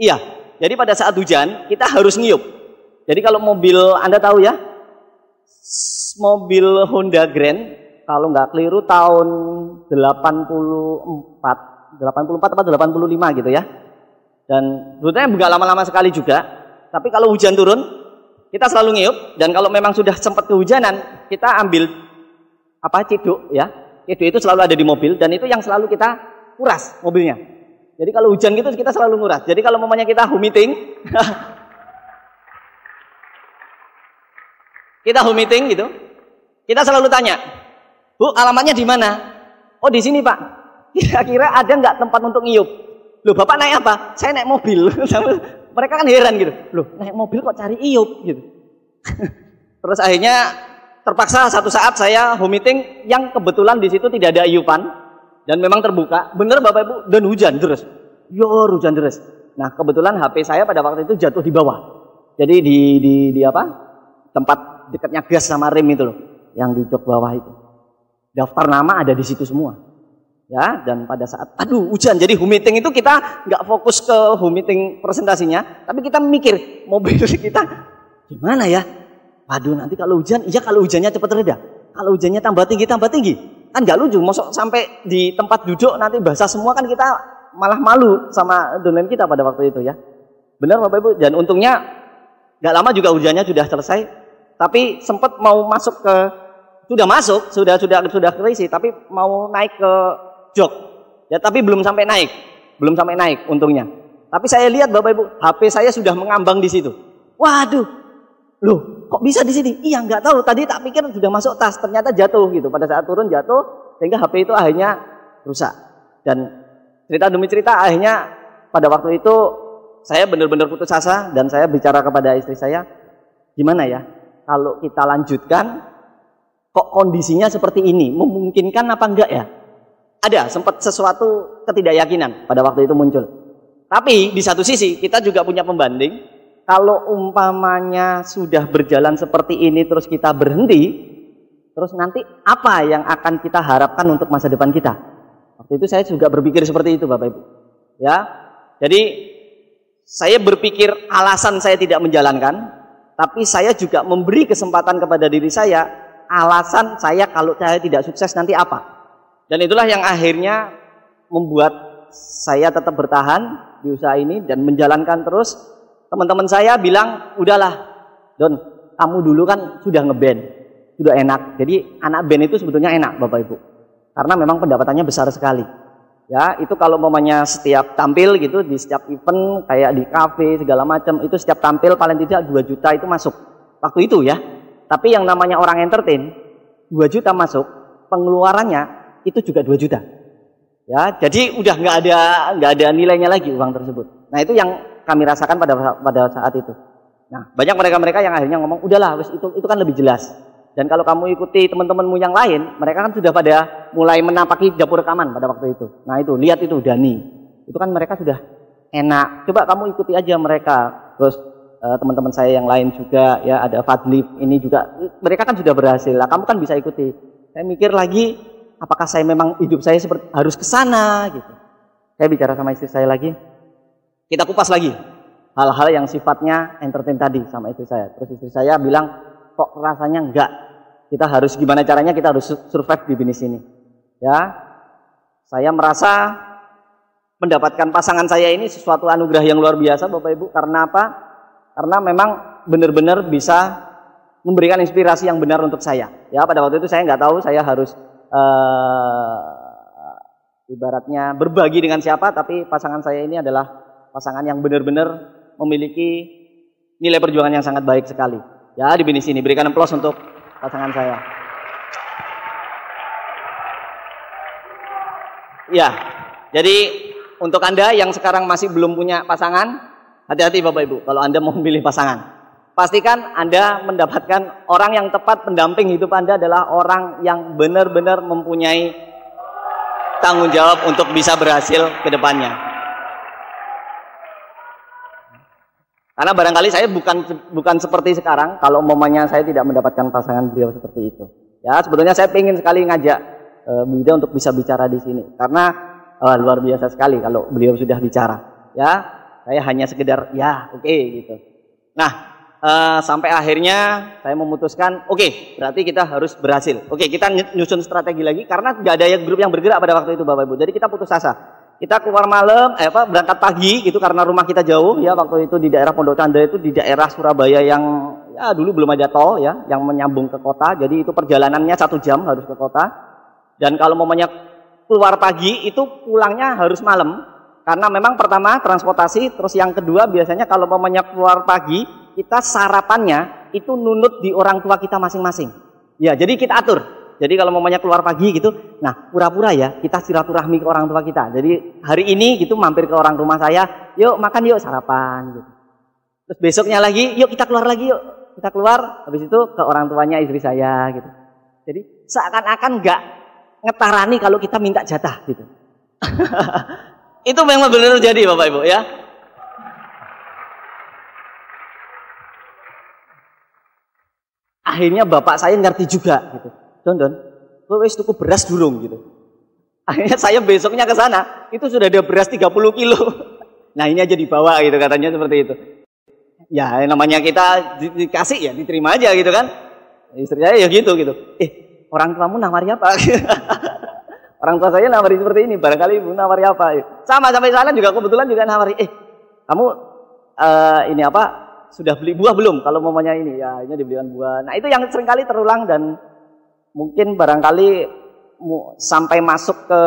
Iya, jadi pada saat hujan kita harus ngiyup. Jadi kalau mobil Anda tahu ya, mobil Honda Grand kalau nggak keliru tahun 84 atau 85 gitu ya. Dan sebetulnya nggak lama-lama sekali juga. Tapi kalau hujan turun kita selalu ngiyup, dan kalau memang sudah sempat kehujanan kita ambil ciduk ya. Ciduk itu selalu ada di mobil, dan itu yang selalu kita kuras mobilnya. Jadi kalau hujan gitu kita selalu nguras. Jadi kalau mamanya kita home meeting kita home meeting gitu, kita selalu tanya, "Bu, alamatnya di mana?" "Oh, di sini, Pak." Kira-kira ada nggak tempat untuk ngiyup? "Loh, Bapak naik apa?" "Saya naik mobil." Mereka kan heran gitu. "Loh, naik mobil kok cari iyup?" gitu. Terus akhirnya terpaksa satu saat saya home meeting yang kebetulan di situ tidak ada iyupan dan memang terbuka, bener Bapak Ibu, dan hujan deras. Hujan deras. Nah, kebetulan HP saya pada waktu itu jatuh di bawah. Jadi di tempat dekatnya gas sama rem itu loh, yang di jok bawah itu. Daftar nama ada di situ semua. Ya, dan pada saat hujan, jadi home meeting itu kita nggak fokus ke home meeting presentasinya, tapi kita mikir mobil kita gimana ya. Nanti kalau hujan, kalau hujannya cepat reda. Kalau hujannya tambah tinggi, kan nggak lucu. Masuk sampai di tempat duduk nanti basah semua, kan kita malah malu sama dosen kita pada waktu itu ya. Benar Bapak Ibu. Dan untungnya nggak lama juga hujannya sudah selesai. Tapi sempat mau masuk ke, sudah keisi, tapi mau naik ke jok. Ya, tapi belum sampai naik untungnya. Tapi saya lihat Bapak Ibu, HP saya sudah mengambang di situ. Waduh, loh, kok bisa di sini? Iya, nggak tahu. Tadi tak pikir sudah masuk tas, ternyata jatuh gitu. Pada saat turun jatuh, sehingga HP itu akhirnya rusak. Dan cerita demi cerita, akhirnya pada waktu itu saya benar-benar putus asa, dan saya bicara kepada istri saya, gimana ya kalau kita lanjutkan, kok kondisinya seperti ini, memungkinkan apa enggak ya? Ada sempat sesuatu ketidakyakinan pada waktu itu muncul. Tapi di satu sisi kita juga punya pembanding. Kalau umpamanya sudah berjalan seperti ini terus kita berhenti, terus nanti apa yang akan kita harapkan untuk masa depan kita? Waktu itu saya juga berpikir seperti itu Bapak Ibu. Ya, jadi saya berpikir alasan saya tidak menjalankan, tapi saya juga memberi kesempatan kepada diri saya, alasan saya kalau saya tidak sukses nanti apa? Dan itulah yang akhirnya membuat saya tetap bertahan di usaha ini dan menjalankan terus. Teman-teman saya bilang, udahlah Don, kamu dulu kan sudah ngeband, sudah enak. Jadi anak band itu sebetulnya enak Bapak Ibu, karena memang pendapatannya besar sekali. Ya, itu kalau mamanya setiap tampil gitu, di setiap event kayak di kafe segala macam, itu setiap tampil paling tidak 2 juta itu masuk waktu itu ya. Tapi yang namanya orang entertain 2 juta masuk, pengeluarannya itu juga 2 juta. Ya, jadi udah nggak ada nilainya lagi uang tersebut. Nah, itu yang kami rasakan pada saat itu. Nah, banyak mereka-mereka yang akhirnya ngomong, udahlah, wis itu kan lebih jelas. Dan kalau kamu ikuti teman-temanmu yang lain, mereka kan sudah pada mulai menapaki dapur rekaman pada waktu itu. Nah, itu lihat itu Dani, itu kan mereka sudah enak. Coba kamu ikuti aja mereka. Terus teman-teman saya yang lain juga, ya ada Fadli ini juga, mereka kan sudah berhasil. Lah, kamu kan bisa ikuti. Saya mikir lagi, apakah saya memang hidup saya seperti harus ke sana gitu. Saya bicara sama istri saya lagi. Kita kupas lagi hal-hal yang sifatnya entertain tadi sama istri saya. Terus istri saya bilang, kok rasanya enggak. Kita harus gimana caranya kita harus survive di bisnis ini. Ya. Saya merasa mendapatkan pasangan saya ini sesuatu anugerah yang luar biasa Bapak Ibu. Karena apa? Karena memang benar-benar bisa memberikan inspirasi yang benar untuk saya. Ya, pada waktu itu saya nggak tahu saya harus ibaratnya berbagi dengan siapa, tapi pasangan saya ini adalah pasangan yang benar-benar memiliki nilai perjuangan yang sangat baik sekali. Ya, di bisnis ini berikan aplaus untuk pasangan saya. Ya, jadi untuk Anda yang sekarang masih belum punya pasangan, hati-hati Bapak Ibu kalau Anda mau memilih pasangan. Pastikan Anda mendapatkan orang yang tepat, pendamping hidup Anda adalah orang yang benar-benar mempunyai tanggung jawab untuk bisa berhasil ke depannya. Karena barangkali saya bukan seperti sekarang kalau umpamanya saya tidak mendapatkan pasangan beliau seperti itu. Ya, sebetulnya saya ingin sekali ngajak beliau untuk bisa bicara di sini karena luar biasa sekali kalau beliau sudah bicara. Ya, saya hanya sekedar ya oke, gitu. Nah, sampai akhirnya saya memutuskan, oke, berarti kita harus berhasil. Oke, kita nyusun strategi lagi karena nggak ada grup yang bergerak pada waktu itu Bapak Ibu. Jadi kita putus asa. Kita keluar malam, berangkat pagi gitu karena rumah kita jauh ya, waktu itu di daerah Pondok Canda, itu di daerah Surabaya yang ya dulu belum ada tol ya, yang menyambung ke kota. Jadi itu perjalanannya 1 jam harus ke kota. Dan kalau momennya keluar pagi itu pulangnya harus malam. Karena memang pertama transportasi, terus yang kedua biasanya kalau momennya keluar pagi kita sarapannya itu nunut di orang tua kita masing-masing. Ya, jadi kita atur. Jadi kalau mamanya keluar pagi gitu, nah pura-pura ya kita silaturahmi ke orang tua kita. Jadi hari ini gitu mampir ke orang rumah saya, yuk makan yuk sarapan gitu. Terus besoknya lagi, yuk kita keluar lagi yuk. Kita keluar, habis itu ke orang tuanya istri saya gitu. Jadi seakan-akan nggak ngetarani kalau kita minta jatah gitu. Itu memang benar terjadi Bapak Ibu ya. Akhirnya bapak saya ngerti juga gitu. Don, kowe wis tuku beras durung gitu. Akhirnya saya besoknya ke sana, itu sudah ada beras 30 kilo. Nah, ini aja dibawa gitu katanya seperti itu. Ya, namanya kita dikasih ya, diterima aja gitu kan. Istri saya ya gitu. Orang tuamu nawari apa? Orang tua saya nawari seperti ini, barangkali ibu nawari apa? Sama sampai sana juga kebetulan juga nawari, kamu ini apa? Sudah beli buah belum? Kalau mamanya ini, ya ini dibelikan buah. Nah, itu yang seringkali terulang dan mungkin barangkali sampai masuk ke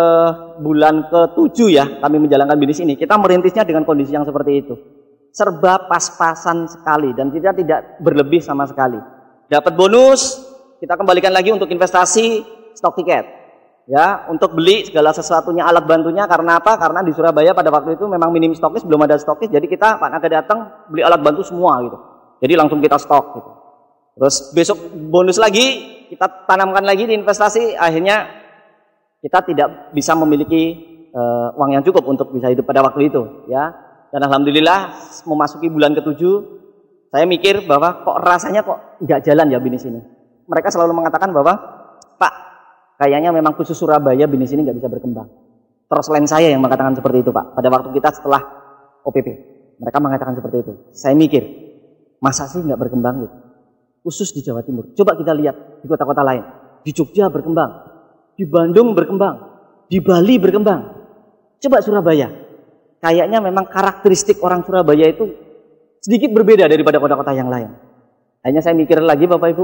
bulan ke-7 ya, kami menjalankan bisnis ini. Kita merintisnya dengan kondisi yang seperti itu. Serba pas-pasan sekali dan kita tidak berlebih sama sekali. Dapat bonus, kita kembalikan lagi untuk investasi stok tiket. Ya, untuk beli segala sesuatunya, alat bantunya. Karena apa? Karena di Surabaya pada waktu itu memang minim stokis, belum ada stokis. Jadi kita Pak Naga datang beli alat bantu semua gitu. Jadi langsung kita stok gitu. Terus besok bonus lagi, kita tanamkan lagi di investasi, akhirnya kita tidak bisa memiliki uang yang cukup untuk bisa hidup pada waktu itu, ya. Dan alhamdulillah memasuki bulan ke-7, saya mikir bahwa kok rasanya kok nggak jalan ya bisnis ini. Mereka selalu mengatakan bahwa Pak, kayaknya memang khusus Surabaya bisnis ini nggak bisa berkembang. Terus selain saya yang mengatakan seperti itu Pak, pada waktu kita setelah OPP, mereka mengatakan seperti itu. Saya mikir, masa sih nggak berkembang gitu? Khusus di Jawa Timur. Coba kita lihat di kota-kota lain. Di Jogja berkembang, di Bandung berkembang, di Bali berkembang. Coba Surabaya. Kayaknya memang karakteristik orang Surabaya itu sedikit berbeda daripada kota-kota yang lain. Akhirnya saya mikir lagi Bapak Ibu,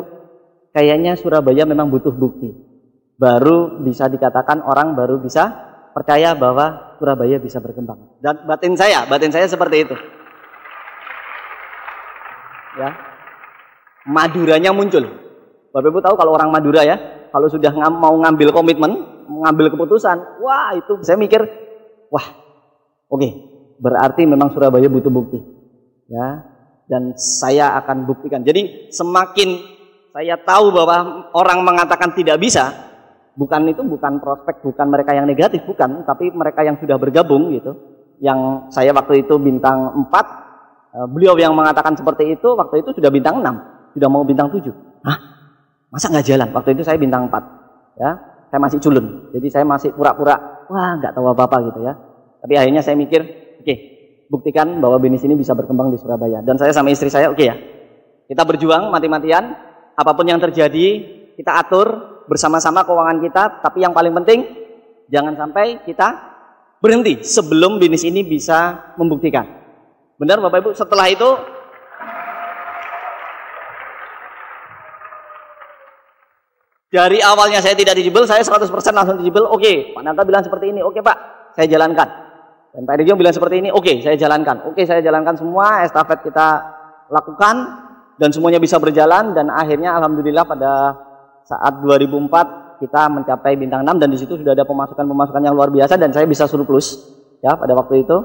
kayaknya Surabaya memang butuh bukti. Baru bisa dikatakan orang baru bisa percaya bahwa Surabaya bisa berkembang. Dan batin saya seperti itu. Ya. Maduranya muncul. Bapak Ibu tahu kalau orang Madura ya, kalau sudah mau ngambil komitmen, mengambil keputusan. Wah, itu saya mikir, wah, oke, berarti memang Surabaya butuh bukti. Ya, dan saya akan buktikan. Jadi semakin saya tahu bahwa orang mengatakan tidak bisa, bukan prospek, bukan mereka yang negatif, bukan, tapi mereka yang sudah bergabung gitu. Yang saya waktu itu bintang 4, beliau yang mengatakan seperti itu, waktu itu sudah bintang 6, sudah mau bintang 7. Hah? Masa nggak jalan? Waktu itu saya bintang 4. Ya, saya masih culun. Jadi saya masih pura-pura, wah nggak tahu apa-apa gitu ya. Tapi akhirnya saya mikir, oke, buktikan bahwa bisnis ini bisa berkembang di Surabaya. Dan saya sama istri saya, oke ya, kita berjuang mati-matian, apapun yang terjadi, kita atur bersama-sama keuangan kita. Tapi yang paling penting, jangan sampai kita berhenti sebelum bisnis ini bisa membuktikan. Benar Bapak Ibu? Setelah itu, dari awalnya saya tidak dijebel, saya 100% langsung dijebel. Oke, Pak Nanta bilang seperti ini. Oke Pak, saya jalankan. Dan Pak Dirjo bilang seperti ini. Oke, saya jalankan. Oke, saya jalankan semua. Estafet kita lakukan. Dan semuanya bisa berjalan. Dan akhirnya Alhamdulillah pada saat 2004 kita mencapai bintang 6. Dan di situ sudah ada pemasukan-pemasukan yang luar biasa. Dan saya bisa surplus ya pada waktu itu.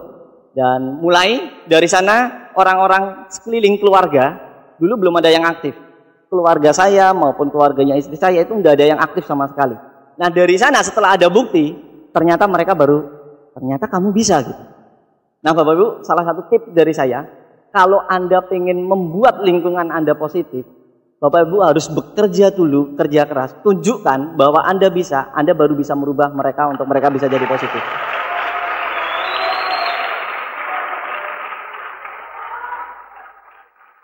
Dan mulai dari sana orang-orang sekeliling keluarga, dulu belum ada yang aktif. Keluarga saya maupun keluarganya istri saya itu nggak ada yang aktif sama sekali. Nah dari sana setelah ada bukti, ternyata mereka ternyata kamu bisa gitu. Nah Bapak Ibu, salah satu tips dari saya, kalau Anda ingin membuat lingkungan Anda positif, Bapak Ibu harus bekerja dulu, kerja keras, tunjukkan bahwa Anda bisa, Anda baru bisa merubah mereka untuk mereka bisa jadi positif.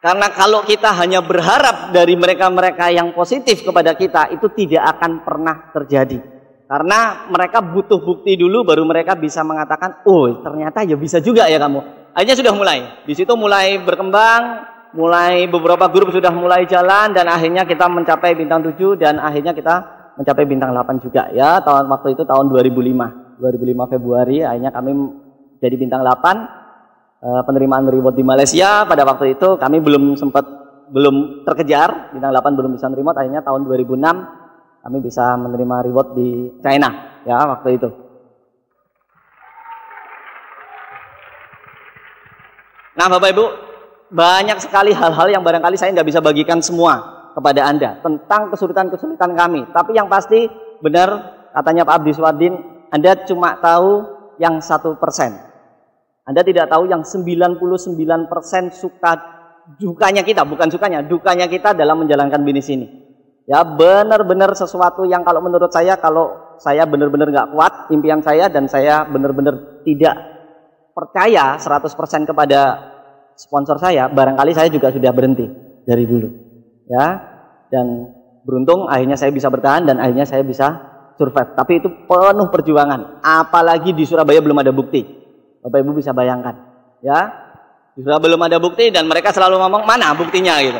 Karena kalau kita hanya berharap dari mereka-mereka yang positif kepada kita, itu tidak akan pernah terjadi. Karena mereka butuh bukti dulu, baru mereka bisa mengatakan, oh ternyata ya bisa juga ya kamu. Akhirnya sudah mulai. Di situ mulai berkembang, mulai beberapa grup sudah mulai jalan, dan akhirnya kita mencapai bintang 7, dan akhirnya kita mencapai bintang 8 juga. Ya, waktu itu tahun 2005 Februari, akhirnya kami jadi bintang 8. Penerimaan reward di Malaysia pada waktu itu kami belum terkejar, bintang 8 belum bisa menerima. Akhirnya tahun 2006 kami bisa menerima reward di China ya waktu itu. Nah Bapak Ibu, banyak sekali hal-hal yang barangkali saya nggak bisa bagikan semua kepada Anda tentang kesulitan-kesulitan kami. Tapi yang pasti benar katanya Pak Abdi Suwadin, Anda cuma tahu yang 1%. Anda tidak tahu yang 99% dukanya kita, bukan sukanya, dukanya kita dalam menjalankan bisnis ini. Ya benar-benar sesuatu yang kalau menurut saya, kalau saya benar-benar nggak kuat impian saya, dan saya benar-benar tidak percaya 100% kepada sponsor saya, barangkali saya juga sudah berhenti dari dulu. Ya, dan beruntung akhirnya saya bisa bertahan dan akhirnya saya bisa survive. Tapi itu penuh perjuangan, apalagi di Surabaya belum ada bukti. Bapak Ibu bisa bayangkan, ya, sudah belum ada bukti dan mereka selalu ngomong mana buktinya gitu.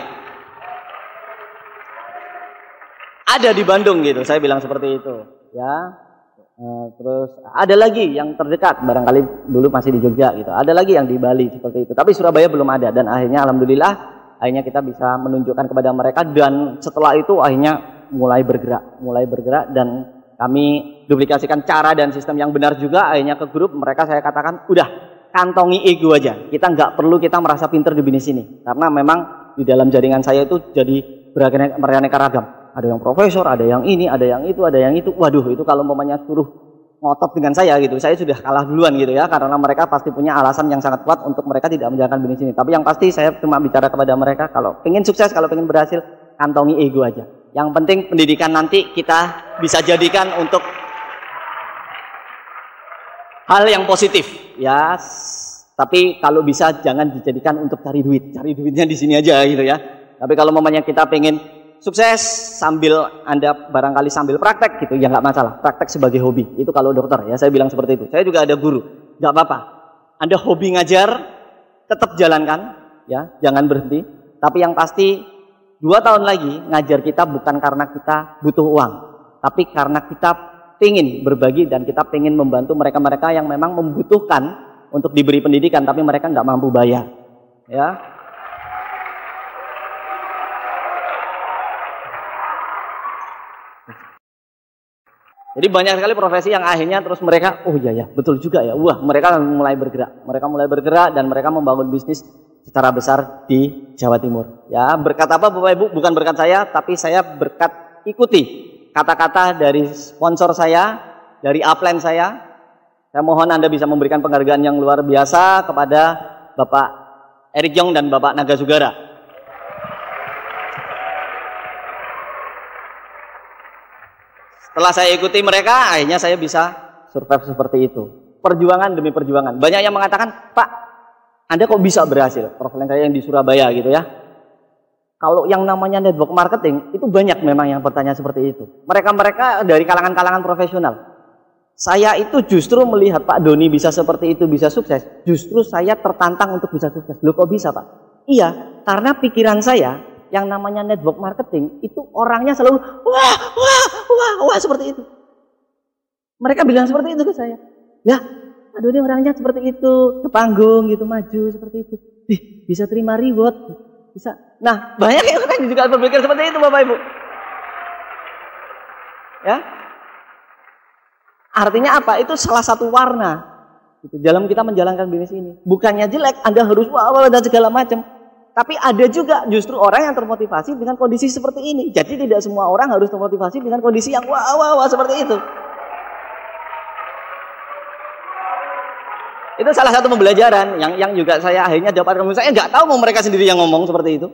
Ada di Bandung gitu, saya bilang seperti itu, ya. Terus ada lagi yang terdekat, barangkali dulu masih di Jogja gitu. Ada lagi yang di Bali seperti itu, tapi Surabaya belum ada. Dan akhirnya alhamdulillah, akhirnya kita bisa menunjukkan kepada mereka. Dan setelah itu akhirnya mulai bergerak dan kami duplikasikan cara dan sistem yang benar juga. Akhirnya ke grup mereka saya katakan, udah kantongi ego aja. Kita nggak perlu kita merasa pinter di bisnis ini, karena memang di dalam jaringan saya itu jadi beraneka ragam. Ada yang profesor, ada yang ini, ada yang itu, ada yang itu. Waduh, itu kalau umpamanya suruh ngotot dengan saya gitu, saya sudah kalah duluan gitu ya, karena mereka pasti punya alasan yang sangat kuat untuk mereka tidak menjalankan bisnis ini. Tapi yang pasti saya cuma bicara kepada mereka, kalau pengen sukses, kalau pengen berhasil, kantongi ego aja. Yang penting pendidikan nanti kita bisa jadikan untuk hal yang positif ya. Tapi kalau bisa jangan dijadikan untuk cari duit. Cari duitnya di sini aja gitu ya. Tapi kalau umpamanya kita pengen sukses sambil Anda barangkali sambil praktek gitu ya, nggak masalah. Praktek sebagai hobi. Itu kalau dokter ya, saya bilang seperti itu. Saya juga ada guru. Nggak apa-apa. Anda hobi ngajar, tetap jalankan ya, jangan berhenti. Tapi yang pasti 2 tahun lagi ngajar kita bukan karena kita butuh uang, tapi karena kita ingin berbagi dan kita ingin membantu mereka-mereka yang memang membutuhkan untuk diberi pendidikan, tapi mereka nggak mampu bayar. Ya. Jadi banyak sekali profesi yang akhirnya terus mereka, oh iya ya, betul juga ya. Wah, mereka mulai bergerak. Mereka mulai bergerak dan mereka membangun bisnis secara besar di Jawa Timur. Ya, berkat apa Bapak Ibu? Bukan berkat saya, tapi saya berkat ikuti kata-kata dari sponsor saya, dari upline saya. Saya mohon Anda bisa memberikan penghargaan yang luar biasa kepada Bapak Erick Yong dan Bapak Naga Sugara. Setelah saya ikuti mereka, akhirnya saya bisa survive seperti itu. Perjuangan demi perjuangan. Banyak yang mengatakan, Pak, Anda kok bisa berhasil? Profil saya yang di Surabaya gitu ya. Kalau yang namanya network marketing, itu banyak memang yang bertanya seperti itu. Mereka-mereka dari kalangan-kalangan profesional. Saya itu justru melihat Pak Doni bisa seperti itu, bisa sukses. Justru saya tertantang untuk bisa sukses. Loh kok bisa Pak? Iya, karena pikiran saya, yang namanya network marketing itu orangnya selalu wah seperti itu. Mereka bilang seperti itu ke saya. Ya, aduh ini orangnya seperti itu, ke panggung gitu maju seperti itu. Bisa terima reward, bisa. Nah, banyak yang juga berpikir seperti itu Bapak Ibu. Ya. Artinya apa? Itu salah satu warna gitu, dalam kita menjalankan bisnis ini. Bukannya jelek, Anda harus wah dan segala macam. Tapi ada juga justru orang yang termotivasi dengan kondisi seperti ini. Jadi tidak semua orang harus termotivasi dengan kondisi yang wah seperti itu. Itu salah satu pembelajaran yang juga saya akhirnya dapatkan. Saya nggak tahu mau mereka sendiri yang ngomong seperti itu.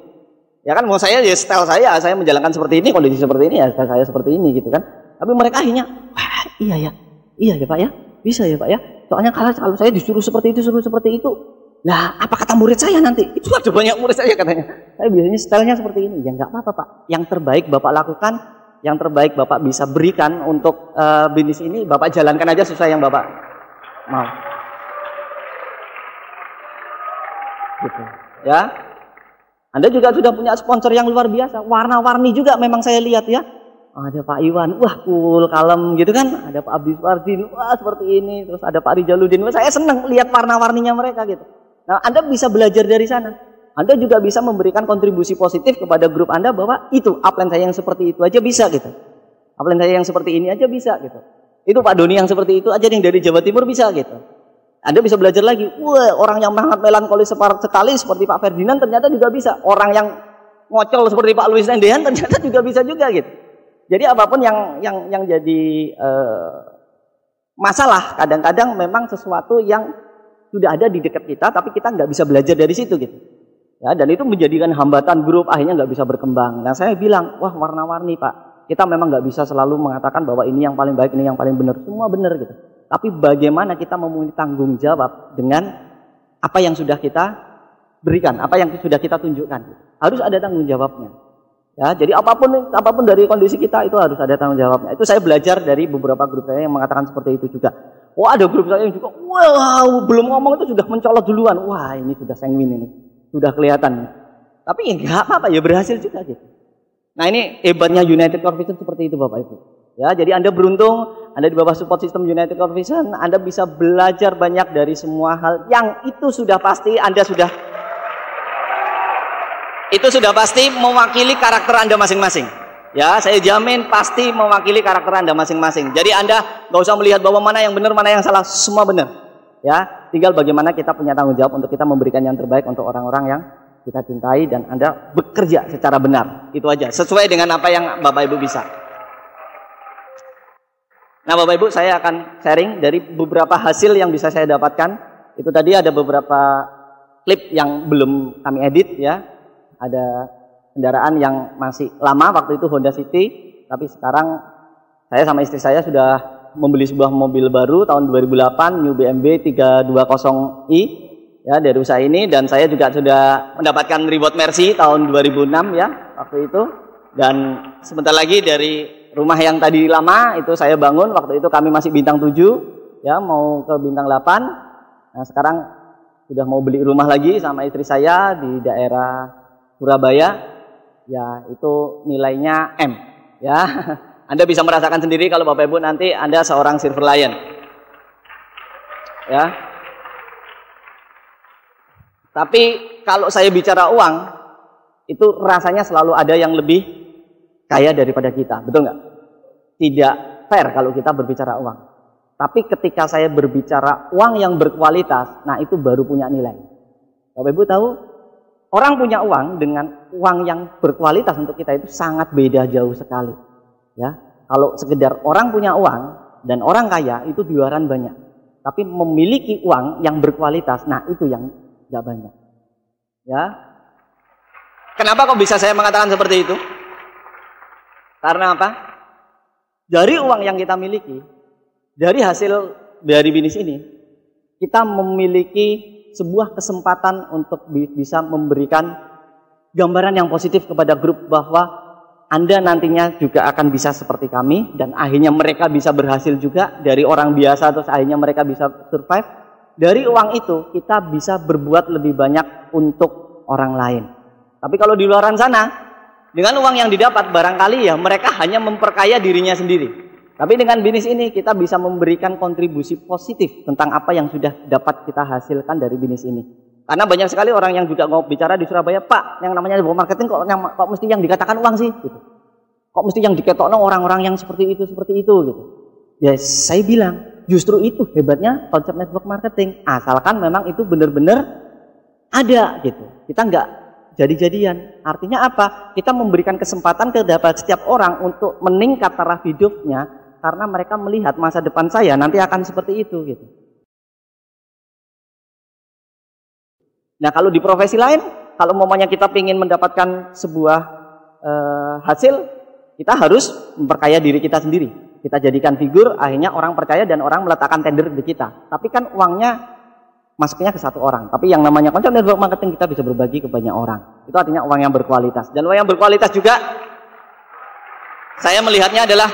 Ya kan mau saya ya style saya menjalankan seperti ini, kondisi seperti ini ya style saya seperti ini gitu kan. Tapi mereka akhirnya wah iya ya Pak ya, bisa ya Pak ya. Soalnya kalau saya disuruh seperti itu, suruh seperti itu. Nah, apa kata murid saya nanti? Itu ada banyak murid saya katanya. Saya biasanya stylenya seperti ini. Ya nggak apa-apa Pak. Yang terbaik Bapak lakukan, yang terbaik Bapak bisa berikan untuk bisnis ini, Bapak jalankan aja sesuai yang Bapak mau. Gitu. Ya. Anda juga sudah punya sponsor yang luar biasa. Warna-warni juga memang saya lihat ya. Ada Pak Iwan, wah cool, kalem gitu kan. Ada Pak Abdi Suardin, wah seperti ini. Terus ada Pak Rijaluddin. Wah, saya senang lihat warna-warninya mereka gitu. Nah, Anda bisa belajar dari sana. Anda juga bisa memberikan kontribusi positif kepada grup Anda bahwa itu upline saya yang seperti itu aja bisa gitu. Upline saya yang seperti ini aja bisa gitu. Itu Pak Doni yang seperti itu aja yang dari Jawa Timur bisa gitu. Anda bisa belajar lagi. Wah, orang yang sangat melankolis sekali seperti Pak Ferdinand ternyata juga bisa. Orang yang ngocol seperti Pak Louis Nendehan ternyata juga bisa juga gitu. Jadi apapun yang jadi masalah kadang-kadang memang sesuatu yang sudah ada di dekat kita, tapi kita nggak bisa belajar dari situ gitu. Ya, dan itu menjadikan hambatan grup, akhirnya nggak bisa berkembang. Nah, saya bilang, wah warna-warni Pak. Kita memang nggak bisa selalu mengatakan bahwa ini yang paling baik, ini yang paling benar. Semua benar gitu. Tapi bagaimana kita mempunyai tanggung jawab dengan apa yang sudah kita berikan, apa yang sudah kita tunjukkan. Harus ada tanggung jawabnya. Ya, jadi apapun dari kondisi kita itu harus ada tanggung jawabnya. Itu saya belajar dari beberapa grup saya yang mengatakan seperti itu juga. Wah, ada grup saya yang juga, wow, belum ngomong itu sudah mencolok duluan. Wah, ini sudah sanguin ini. Sudah kelihatan. Tapi ya nggak apa-apa, ya berhasil juga gitu. Nah, ini hebatnya United Core Vision seperti itu Bapak Ibu. Ya, jadi Anda beruntung, Anda di bawah support system United Core Vision, Anda bisa belajar banyak dari semua hal yang itu sudah pasti itu sudah pasti mewakili karakter Anda masing-masing. Ya, saya jamin pasti mewakili karakter Anda masing-masing. Jadi Anda nggak usah melihat bahwa mana yang benar, mana yang salah, semua benar. Ya, tinggal bagaimana kita punya tanggung jawab untuk kita memberikan yang terbaik untuk orang-orang yang kita cintai dan Anda bekerja secara benar. Itu aja, sesuai dengan apa yang Bapak Ibu bisa. Nah, Bapak Ibu, saya akan sharing dari beberapa hasil yang bisa saya dapatkan. Itu tadi ada beberapa klip yang belum kami edit ya. Ada kendaraan yang masih lama, waktu itu Honda City, tapi sekarang saya sama istri saya sudah membeli sebuah mobil baru tahun 2008, New BMW 320i ya dari usaha ini, dan saya juga sudah mendapatkan reward Mercy tahun 2006 ya waktu itu. Dan sebentar lagi dari rumah yang tadi lama itu saya bangun, waktu itu kami masih bintang 7 ya, mau ke bintang 8. Nah, sekarang sudah mau beli rumah lagi sama istri saya di daerah Surabaya, ya itu nilainya M, ya. Anda bisa merasakan sendiri kalau Bapak Ibu nanti Anda seorang Silver Lion, ya. Tapi kalau saya bicara uang, itu rasanya selalu ada yang lebih kaya daripada kita, betul nggak? Tidak fair kalau kita berbicara uang. Tapi ketika saya berbicara uang yang berkualitas, nah itu baru punya nilai. Bapak Ibu tahu, orang punya uang dengan uang yang berkualitas untuk kita itu sangat beda jauh sekali. Ya, kalau sekedar orang punya uang dan orang kaya itu di luaran banyak. Tapi memiliki uang yang berkualitas, nah itu yang tidak banyak. Ya, kenapa kok bisa saya mengatakan seperti itu? Karena apa? Dari uang yang kita miliki, dari hasil dari bisnis ini, kita memiliki sebuah kesempatan untuk bisa memberikan gambaran yang positif kepada grup bahwa Anda nantinya juga akan bisa seperti kami, dan akhirnya mereka bisa berhasil juga dari orang biasa, terus akhirnya mereka bisa survive. Dari uang itu kita bisa berbuat lebih banyak untuk orang lain. Tapi kalau di luaran sana, dengan uang yang didapat barangkali ya mereka hanya memperkaya dirinya sendiri. Tapi dengan bisnis ini kita bisa memberikan kontribusi positif tentang apa yang sudah dapat kita hasilkan dari bisnis ini. Karena banyak sekali orang yang juga mau bicara di Surabaya, Pak, yang namanya marketing kok mesti yang dikatakan uang sih? Gitu. Kok mesti yang diketokno orang-orang yang seperti itu gitu. Ya saya bilang, justru itu hebatnya konsep network marketing. Asalkan memang itu benar-benar ada gitu. Kita nggak jadi-jadian. Artinya apa? Kita memberikan kesempatan kepada setiap orang untuk meningkat taraf hidupnya. Karena mereka melihat masa depan saya nanti akan seperti itu gitu. Nah kalau di profesi lain, kalau umpamanya kita ingin mendapatkan sebuah hasil, kita harus memperkaya diri kita sendiri. Kita jadikan figur, akhirnya orang percaya dan orang meletakkan tender di kita. Tapi kan uangnya masuknya ke satu orang. Tapi yang namanya konsep network marketing kita bisa berbagi ke banyak orang. Itu artinya uang yang berkualitas. Dan uang yang berkualitas juga, saya melihatnya adalah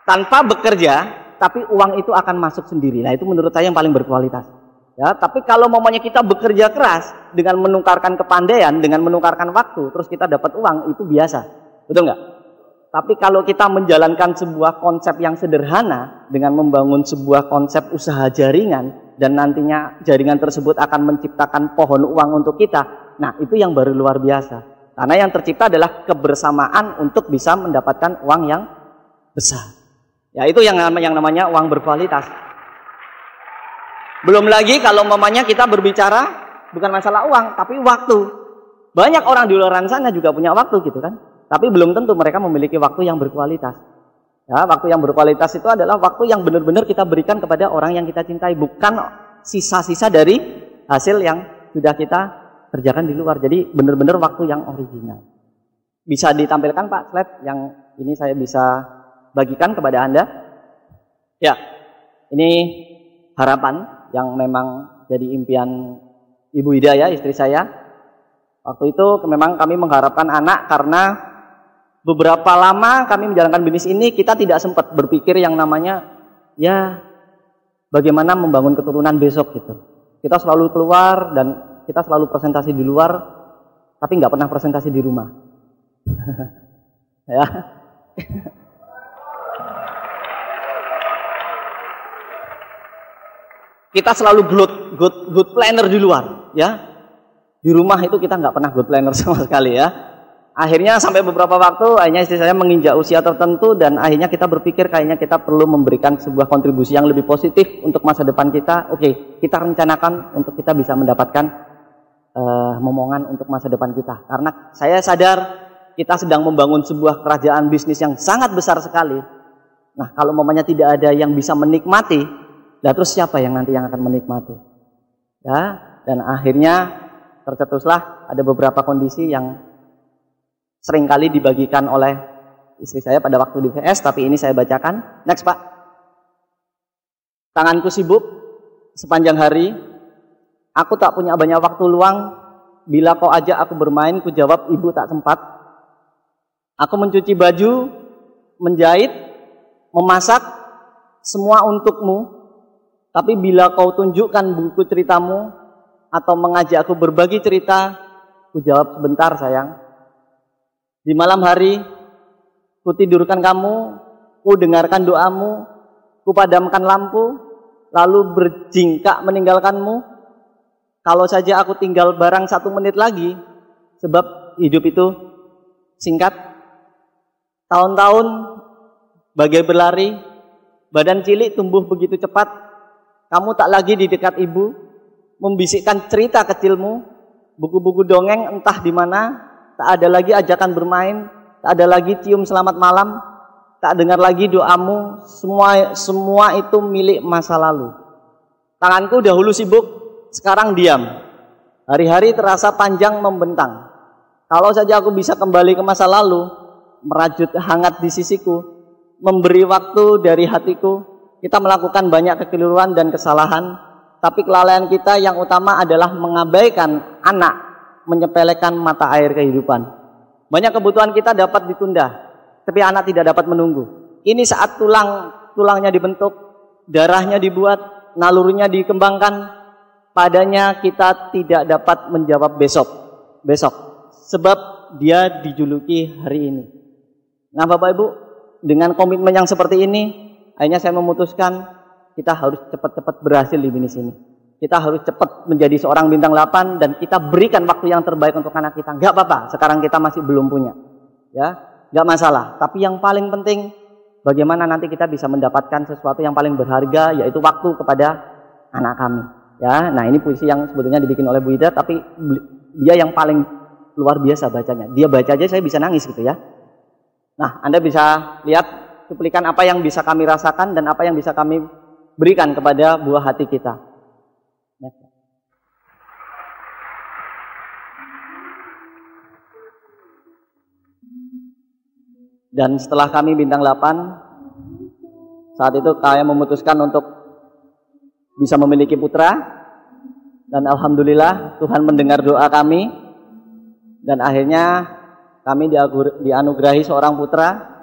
tanpa bekerja, tapi uang itu akan masuk sendiri. Nah itu menurut saya yang paling berkualitas. Ya, tapi kalau mamanya kita bekerja keras dengan menukarkan kepandaian, dengan menukarkan waktu, terus kita dapat uang, itu biasa. Betul nggak? Tapi kalau kita menjalankan sebuah konsep yang sederhana dengan membangun sebuah konsep usaha jaringan dan nantinya jaringan tersebut akan menciptakan pohon uang untuk kita, nah itu yang baru luar biasa. Karena yang tercipta adalah kebersamaan untuk bisa mendapatkan uang yang besar. Ya itu yang namanya uang berkualitas. Belum lagi kalau mamanya kita berbicara bukan masalah uang, tapi waktu. Banyak orang di luar sana juga punya waktu gitu kan. Tapi belum tentu mereka memiliki waktu yang berkualitas. Ya, waktu yang berkualitas itu adalah waktu yang benar-benar kita berikan kepada orang yang kita cintai, bukan sisa-sisa dari hasil yang sudah kita kerjakan di luar. Jadi benar-benar waktu yang original. Bisa ditampilkan Pak slide yang ini saya bisa bagikan kepada Anda. Ya, ini harapan yang memang jadi impian Ibu Ida ya, istri saya. Waktu itu memang kami mengharapkan anak karena beberapa lama kami menjalankan bisnis ini, kita tidak sempat berpikir yang namanya ya bagaimana membangun keturunan besok gitu. Kita selalu keluar dan kita selalu presentasi di luar, tapi nggak pernah presentasi di rumah. Ya. Kita selalu good planner di luar, ya. Di rumah itu kita nggak pernah good planner sama sekali ya. Akhirnya sampai beberapa waktu, akhirnya istri saya menginjak usia tertentu dan akhirnya kita berpikir kayaknya kita perlu memberikan sebuah kontribusi yang lebih positif untuk masa depan kita. Oke, kita rencanakan untuk kita bisa mendapatkan momongan untuk masa depan kita. Karena saya sadar kita sedang membangun sebuah kerajaan bisnis yang sangat besar sekali. Nah, kalau mamanya tidak ada yang bisa menikmati, lah terus siapa yang nanti yang akan menikmati? Ya, dan akhirnya tercetuslah ada beberapa kondisi yang seringkali dibagikan oleh istri saya pada waktu di VS, tapi ini saya bacakan. Next Pak. Tanganku sibuk sepanjang hari, aku tak punya banyak waktu luang. Bila kau ajak aku bermain, ku jawab ibu tak sempat. Aku mencuci baju, menjahit, memasak, semua untukmu. Tapi bila kau tunjukkan buku ceritamu atau mengajak aku berbagi cerita, ku jawab sebentar sayang. Di malam hari, ku tidurkan kamu, ku dengarkan doamu, ku padamkan lampu, lalu berjingkak meninggalkanmu. Kalau saja aku tinggal barang 1 menit lagi, sebab hidup itu singkat. Tahun-tahun bagai berlari, badan cilik tumbuh begitu cepat, kamu tak lagi di dekat ibu, membisikkan cerita kecilmu, buku-buku dongeng entah di mana, tak ada lagi ajakan bermain, tak ada lagi cium selamat malam, tak dengar lagi doamu, semua itu milik masa lalu. Tanganku dahulu sibuk, sekarang diam. Hari-hari terasa panjang membentang. Kalau saja aku bisa kembali ke masa lalu, merajut hangat di sisiku, memberi waktu dari hatiku, kita melakukan banyak kekeliruan dan kesalahan, tapi kelalaian kita yang utama adalah mengabaikan anak, menyepelekan mata air kehidupan. Banyak kebutuhan kita dapat ditunda, tapi anak tidak dapat menunggu. Ini saat tulangnya dibentuk, darahnya dibuat, nalurinya dikembangkan, padanya kita tidak dapat menjawab besok, sebab dia dijuluki hari ini. Nah Bapak Ibu, dengan komitmen yang seperti ini, akhirnya saya memutuskan kita harus cepat-cepat berhasil di bisnis ini. Kita harus cepat menjadi seorang bintang 8 dan kita berikan waktu yang terbaik untuk anak kita. Enggak apa-apa, sekarang kita masih belum punya. Ya, enggak masalah. Tapi yang paling penting, bagaimana nanti kita bisa mendapatkan sesuatu yang paling berharga, yaitu waktu kepada anak kami. Ya, nah ini puisi yang sebetulnya dibikin oleh Bu Ida, tapi dia yang paling luar biasa bacanya. Dia baca aja saya bisa nangis gitu ya. Nah, Anda bisa lihat cuplikan apa yang bisa kami rasakan dan apa yang bisa kami berikan kepada buah hati kita. Dan setelah kami bintang 8, saat itu kami memutuskan untuk bisa memiliki putra, dan alhamdulillah Tuhan mendengar doa kami, dan akhirnya kami dianugerahi seorang putra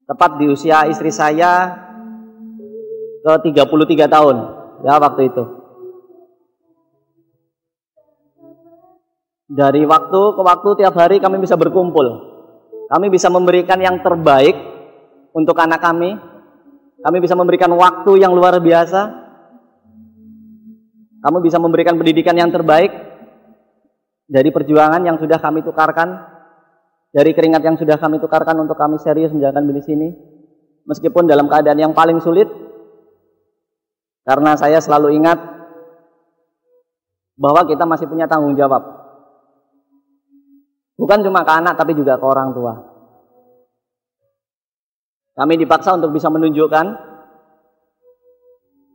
tepat di usia istri saya ke 33 tahun ya waktu itu. Dari waktu ke waktu tiap hari kami bisa berkumpul, kami bisa memberikan yang terbaik untuk anak kami. Kami bisa memberikan waktu yang luar biasa. Kami bisa memberikan pendidikan yang terbaik dari perjuangan yang sudah kami tukarkan, dari keringat yang sudah kami tukarkan untuk kami serius menjalankan bisnis ini. Meskipun dalam keadaan yang paling sulit, karena saya selalu ingat bahwa kita masih punya tanggung jawab. Bukan cuma ke anak, tapi juga ke orang tua. Kami dipaksa untuk bisa menunjukkan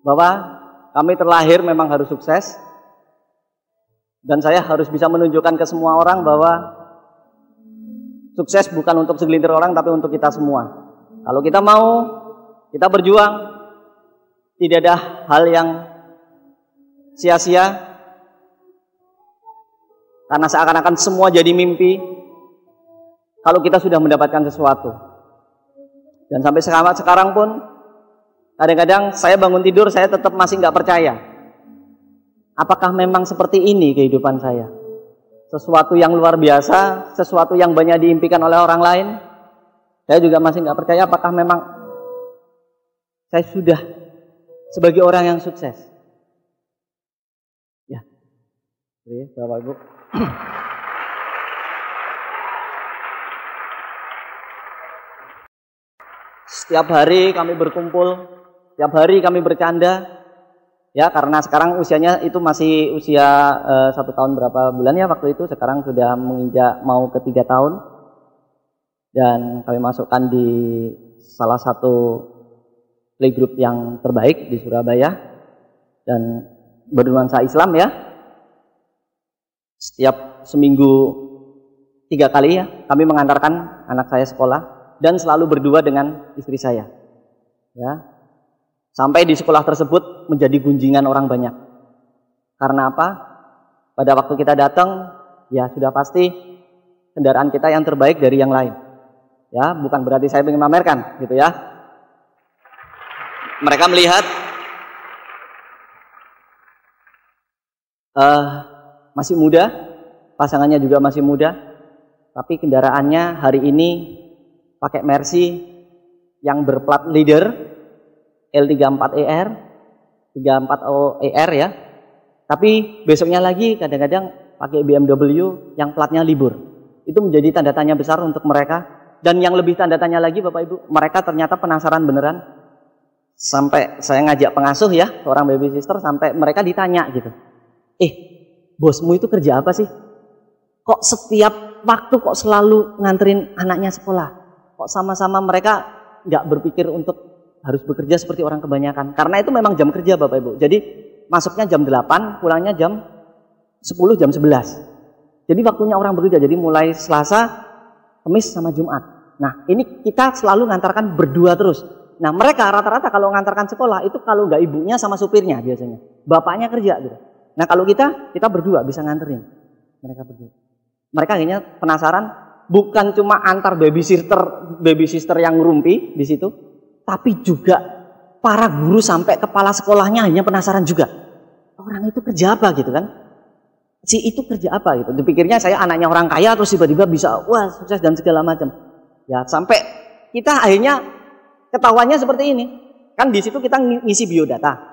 bahwa kami terlahir memang harus sukses, dan saya harus bisa menunjukkan ke semua orang bahwa sukses bukan untuk segelintir orang, tapi untuk kita semua. Kalau kita mau, kita berjuang, tidak ada hal yang sia-sia, karena seakan-akan semua jadi mimpi kalau kita sudah mendapatkan sesuatu. Dan sampai sekarang pun, kadang-kadang saya bangun tidur, saya tetap masih nggak percaya. Apakah memang seperti ini kehidupan saya? Sesuatu yang luar biasa, sesuatu yang banyak diimpikan oleh orang lain. Saya juga masih nggak percaya apakah memang saya sudah sebagai orang yang sukses. Ya, Bapak Ibu. Setiap hari kami berkumpul, setiap hari kami bercanda, ya karena sekarang usianya itu masih usia 1 tahun berapa bulan ya waktu itu, sekarang sudah menginjak mau ke 3 tahun, dan kami masukkan di salah satu playgroup yang terbaik di Surabaya, dan bernuansa Islam ya. Setiap seminggu 3 kali ya kami mengantarkan anak saya sekolah, dan selalu berdua dengan istri saya. Ya. Sampai di sekolah tersebut menjadi gunjingan orang banyak. Karena apa? Pada waktu kita datang, ya sudah pasti kendaraan kita yang terbaik dari yang lain. Ya, bukan berarti saya ingin memamerkan, gitu ya. Mereka melihat masih muda, pasangannya juga masih muda, tapi kendaraannya hari ini pakai Mercy yang berplat leader L34ER, 34OER ya. Tapi besoknya lagi kadang-kadang pakai BMW yang platnya libur. Itu menjadi tanda tanya besar untuk mereka. Dan yang lebih tanda tanya lagi Bapak Ibu, mereka ternyata penasaran beneran. Sampai saya ngajak pengasuh ya, seorang baby sister, sampai mereka ditanya gitu. Bosmu itu kerja apa sih? Kok setiap waktu kok selalu nganterin anaknya sekolah? Kok sama-sama mereka nggak berpikir untuk harus bekerja seperti orang kebanyakan? Karena itu memang jam kerja Bapak Ibu. Jadi masuknya jam 8, pulangnya jam 10, jam 11. Jadi waktunya orang bekerja. Jadi mulai Selasa, Kamis sama Jumat. Nah ini kita selalu ngantarkan berdua terus. Nah mereka rata-rata kalau ngantarkan sekolah itu kalau nggak ibunya sama supirnya biasanya. Bapaknya kerja gitu. Nah kalau kita berdua bisa nganterin. Mereka berdua. Mereka akhirnya penasaran. Bukan cuma antar baby sister yang ngerumpi di situ. Tapi juga para guru sampai kepala sekolahnya hanya penasaran juga. Orang itu kerja apa gitu kan. Si itu kerja apa gitu. Dipikirnya saya anaknya orang kaya terus tiba-tiba bisa wah sukses dan segala macam. Ya sampai kita akhirnya ketahuannya seperti ini. Kan di situ kita ngisi biodata.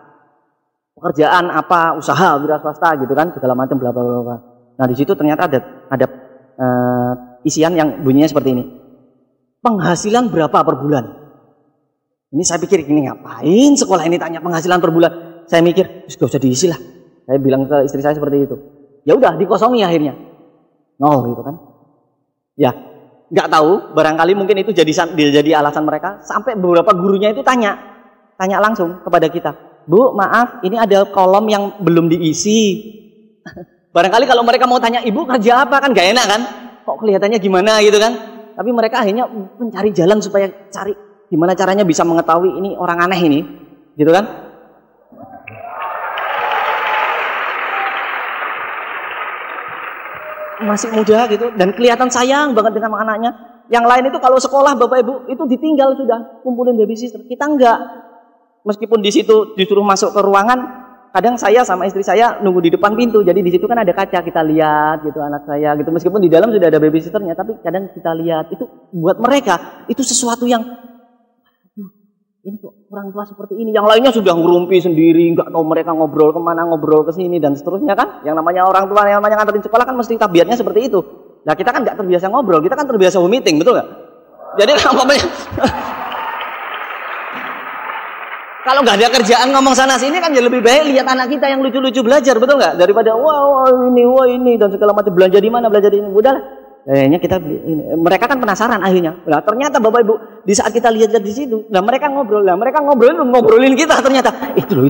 Pekerjaan apa, usaha, wira swasta gitu kan, segala macam bla bla bla. Nah, di situ ternyata ada isian yang bunyinya seperti ini. Penghasilan berapa per bulan? Ini saya pikir gini, ngapain sekolah ini tanya penghasilan per bulan? Saya mikir, gak usah diisi lah. Saya bilang ke istri saya seperti itu. Ya udah dikosongi akhirnya. 0 gitu kan. Ya, nggak tahu, barangkali mungkin itu jadi alasan mereka sampai beberapa gurunya itu tanya langsung kepada kita. Bu, maaf, ini ada kolom yang belum diisi. Barangkali kalau mereka mau tanya, Ibu kerja apa kan gak enak kan? Kok kelihatannya gimana gitu kan? Tapi mereka akhirnya mencari jalan supaya cari gimana caranya bisa mengetahui ini orang aneh ini, gitu kan? Masih muda gitu dan kelihatan sayang banget dengan anaknya. Yang lain itu kalau sekolah Bapak Ibu itu ditinggal sudah kumpulin baby sister. Kita enggak. Meskipun di situ disuruh masuk ke ruangan, kadang saya sama istri saya nunggu di depan pintu. Jadi di situ kan ada kaca, kita lihat gitu anak saya gitu. Meskipun di dalam sudah ada baby sisternya, tapi kadang kita lihat itu buat mereka itu sesuatu yang ini kok orang tua seperti ini. Yang lainnya sudah ngerumpi sendiri, nggak tahu mereka ngobrol kemana, ngobrol ke sini dan seterusnya kan. Yang namanya orang tua yang namanya nganterin sekolah kan mesti tabiatnya seperti itu. Nah kita kan nggak terbiasa ngobrol, kita kan terbiasa home meeting, betul nggak? Jadi kalau nggak ada kerjaan ngomong sana sini kan ya lebih baik lihat anak kita yang lucu-lucu belajar, betul nggak? Daripada wah ini dan segala macam, belajar di mana, belajar di ini, udahlah. Akhirnya mereka kan penasaran akhirnya. Nah, ternyata Bapak Ibu di saat kita lihat di situ, nah mereka ngobrolin kita ternyata. Itu loh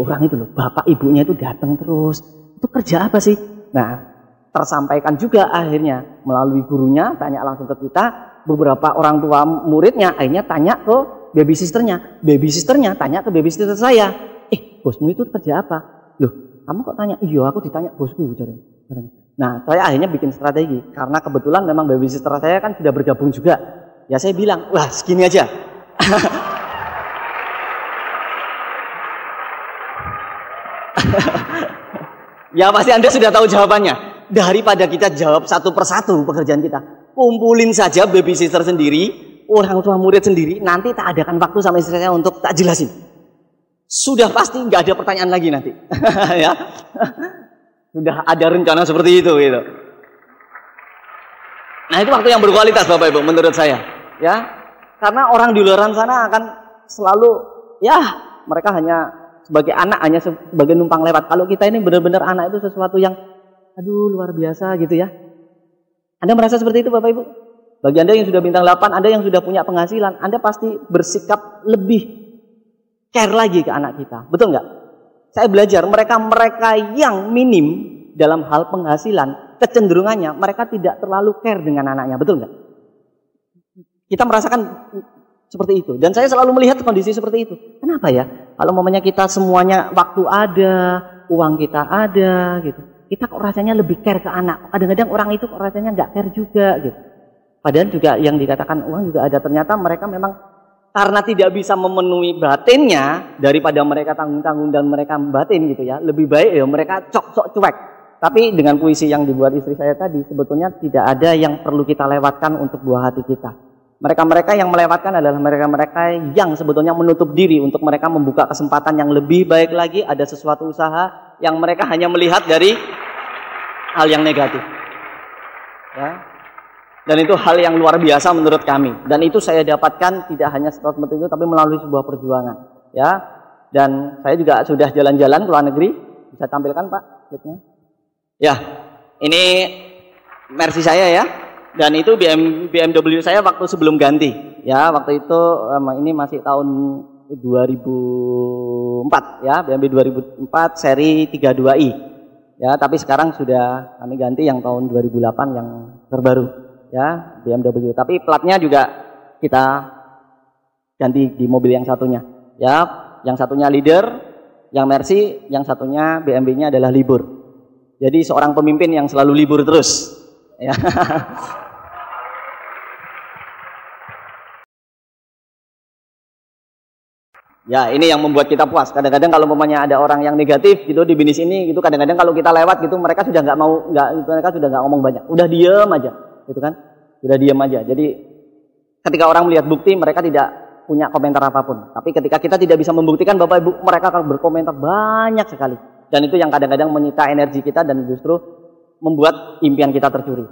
orang itu loh, bapak ibunya itu datang terus. Itu kerja apa sih? Nah, tersampaikan juga akhirnya melalui gurunya tanya langsung ke kita, beberapa orang tua muridnya akhirnya tanya ke baby sisternya tanya ke baby sister saya. Bosmu itu kerja apa? Loh, kamu kok tanya? Iya, aku ditanya bosku caranya. Nah, saya akhirnya bikin strategi karena kebetulan memang baby sister saya kan sudah bergabung juga. Ya saya bilang, wah segini aja. Ya pasti Anda sudah tahu jawabannya. Daripada kita jawab satu persatu pekerjaan kita, kumpulin saja baby sister sendiri, orang tua murid sendiri. Nanti tak adakan waktu sama istri saya untuk tak jelasin. Sudah pasti nggak ada pertanyaan lagi nanti. Ya. Sudah ada rencana seperti itu gitu. Nah itu waktu yang berkualitas Bapak Ibu menurut saya ya. Karena orang di luar sana akan selalu ya mereka hanya sebagai anak, hanya sebagai numpang lewat. Kalau kita ini benar-benar anak itu sesuatu yang aduh luar biasa gitu ya. Anda merasa seperti itu Bapak Ibu? Bagi Anda yang sudah bintang 8, Anda yang sudah punya penghasilan, Anda pasti bersikap lebih care lagi ke anak kita. Betul nggak? Saya belajar mereka yang minim dalam hal penghasilan, kecenderungannya mereka tidak terlalu care dengan anaknya, betul nggak? Kita merasakan seperti itu, dan saya selalu melihat kondisi seperti itu. Kenapa ya? Kalau momennya kita semuanya waktu ada, uang kita ada, gitu, kita kok rasanya lebih care ke anak. Kadang-kadang orang itu kok rasanya nggak care juga, gitu. Padahal juga yang dikatakan uang juga ada. Ternyata mereka memang karena tidak bisa memenuhi batinnya, daripada mereka tanggung-tanggung dan mereka batin gitu ya, lebih baik ya mereka sok cuek. Tapi dengan puisi yang dibuat istri saya tadi, sebetulnya tidak ada yang perlu kita lewatkan untuk buah hati kita. Mereka-mereka yang melewatkan adalah mereka-mereka yang sebetulnya menutup diri untuk mereka membuka kesempatan yang lebih baik lagi, ada sesuatu usaha yang mereka hanya melihat dari hal yang negatif. Ya. Dan itu hal yang luar biasa menurut kami. Dan itu saya dapatkan tidak hanya seperti itu, tapi melalui sebuah perjuangan. Ya, dan saya juga sudah jalan-jalan ke luar negeri. Bisa tampilkan Pak slide-nya. Ya, ini Mercy saya ya. Dan itu BMW saya waktu sebelum ganti. Ya, waktu itu ini masih tahun 2004 ya, BMW 2004 seri 32i. Ya, tapi sekarang sudah kami ganti yang tahun 2008 yang terbaru. Ya, BMW. Tapi platnya juga kita ganti di mobil yang satunya. Ya, yang satunya Leader, yang Mercy, yang satunya BMW-nya adalah libur. Jadi seorang pemimpin yang selalu libur terus. Ya. Ya, ini yang membuat kita puas. Kadang-kadang kalau umpamanya ada orang yang negatif gitu di bisnis ini gitu, kadang-kadang kalau kita lewat gitu mereka sudah mereka sudah nggak ngomong banyak. Udah diem aja. Gitu kan, sudah diam aja. Jadi ketika orang melihat bukti mereka tidak punya komentar apapun. Tapi ketika kita tidak bisa membuktikan Bapak Ibu, mereka akan berkomentar banyak sekali. Dan itu yang kadang-kadang menyita energi kita dan justru membuat impian kita tercuri.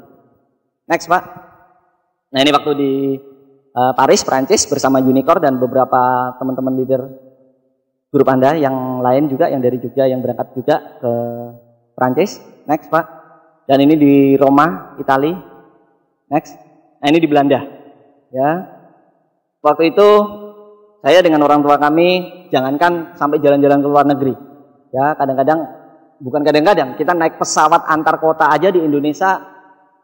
Next Pak. Nah ini waktu di Paris, Prancis bersama Unicorn dan beberapa teman-teman leader grup Anda yang lain juga, yang dari Jogja yang berangkat juga ke Prancis. Next Pak. Dan ini di Roma, Italia. Next, nah ini di Belanda, ya. Waktu itu saya dengan orang tua kami, jangankan sampai jalan-jalan ke luar negeri, ya. Bukan kadang-kadang, kita naik pesawat antar kota aja di Indonesia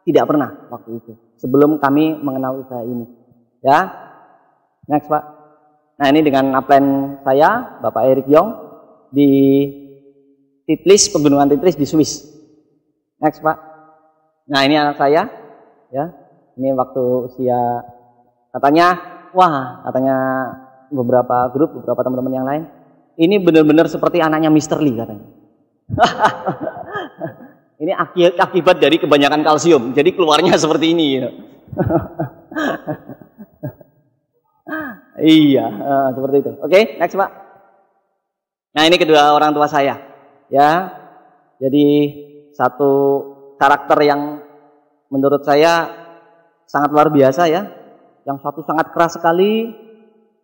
tidak pernah waktu itu. Sebelum kami mengenal usaha ini, ya. Next Pak. Nah ini dengan upline saya, Bapak Erik Yong di Titlis, Pegunungan Titlis di Swiss. Next Pak. Nah ini anak saya. Ya, ini waktu usia katanya beberapa grup, beberapa teman-teman yang lain, ini benar-benar seperti anaknya Mr. Lee katanya. Ini akibat dari kebanyakan kalsium, jadi keluarnya seperti ini. Ya. Iya, seperti itu. Oke, next Pak. Nah ini kedua orang tua saya, ya. Jadi satu karakter yang menurut saya sangat luar biasa ya. Yang satu sangat keras sekali.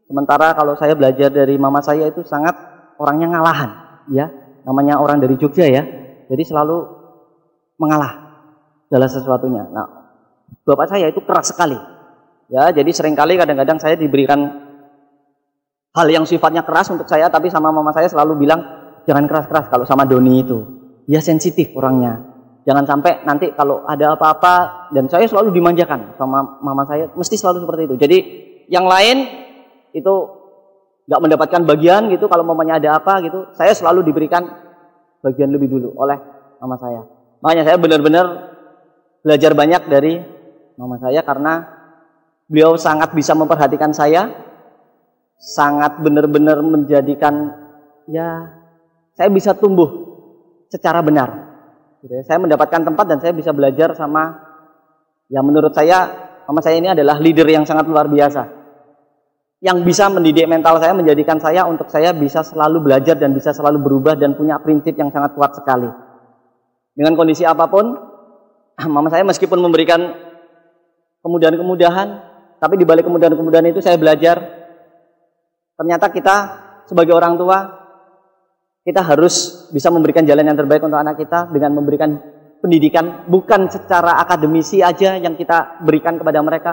Sementara kalau saya belajar dari mama saya itu sangat orangnya ngalahan ya. Namanya orang dari Jogja ya. Jadi selalu mengalah dalam sesuatunya. Nah, bapak saya itu keras sekali. Ya, jadi seringkali kadang-kadang saya diberikan hal yang sifatnya keras untuk saya, tapi sama mama saya selalu bilang jangan keras-keras. Kalau sama Doni itu dia sensitif orangnya. Jangan sampai nanti kalau ada apa-apa, dan saya selalu dimanjakan sama mama saya, mesti selalu seperti itu. Jadi yang lain itu nggak mendapatkan bagian gitu, kalau mamanya ada apa gitu, saya selalu diberikan bagian lebih dulu oleh mama saya. Makanya saya benar-benar belajar banyak dari mama saya karena beliau sangat bisa memperhatikan saya, sangat benar-benar menjadikan ya saya bisa tumbuh secara benar. Saya mendapatkan tempat dan saya bisa belajar sama, ya menurut saya, mama saya ini adalah leader yang sangat luar biasa. Yang bisa mendidik mental saya, menjadikan saya untuk saya bisa selalu belajar dan bisa selalu berubah dan punya prinsip yang sangat kuat sekali. Dengan kondisi apapun, mama saya meskipun memberikan kemudahan-kemudahan, tapi di balik kemudahan-kemudahan itu saya belajar, ternyata kita sebagai orang tua, kita harus bisa memberikan jalan yang terbaik untuk anak kita dengan memberikan pendidikan bukan secara akademisi aja yang kita berikan kepada mereka,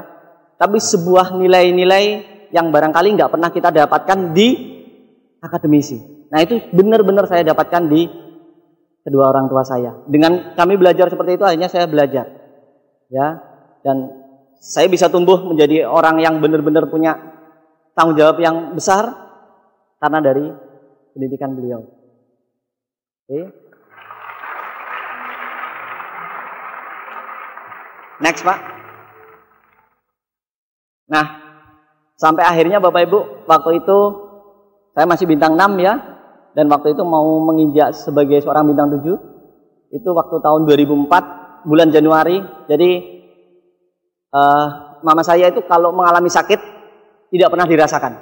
tapi sebuah nilai-nilai yang barangkali nggak pernah kita dapatkan di akademisi. Nah itu benar-benar saya dapatkan di kedua orang tua saya. Dengan kami belajar seperti itu, akhirnya saya belajar, ya, dan saya bisa tumbuh menjadi orang yang benar-benar punya tanggung jawab yang besar karena dari pendidikan beliau. Oke. Next Pak. Nah, sampai akhirnya Bapak Ibu, waktu itu saya masih bintang 6 ya, dan waktu itu mau menginjak sebagai seorang bintang 7, itu waktu tahun 2004, bulan Januari. Jadi mama saya itu kalau mengalami sakit tidak pernah dirasakan,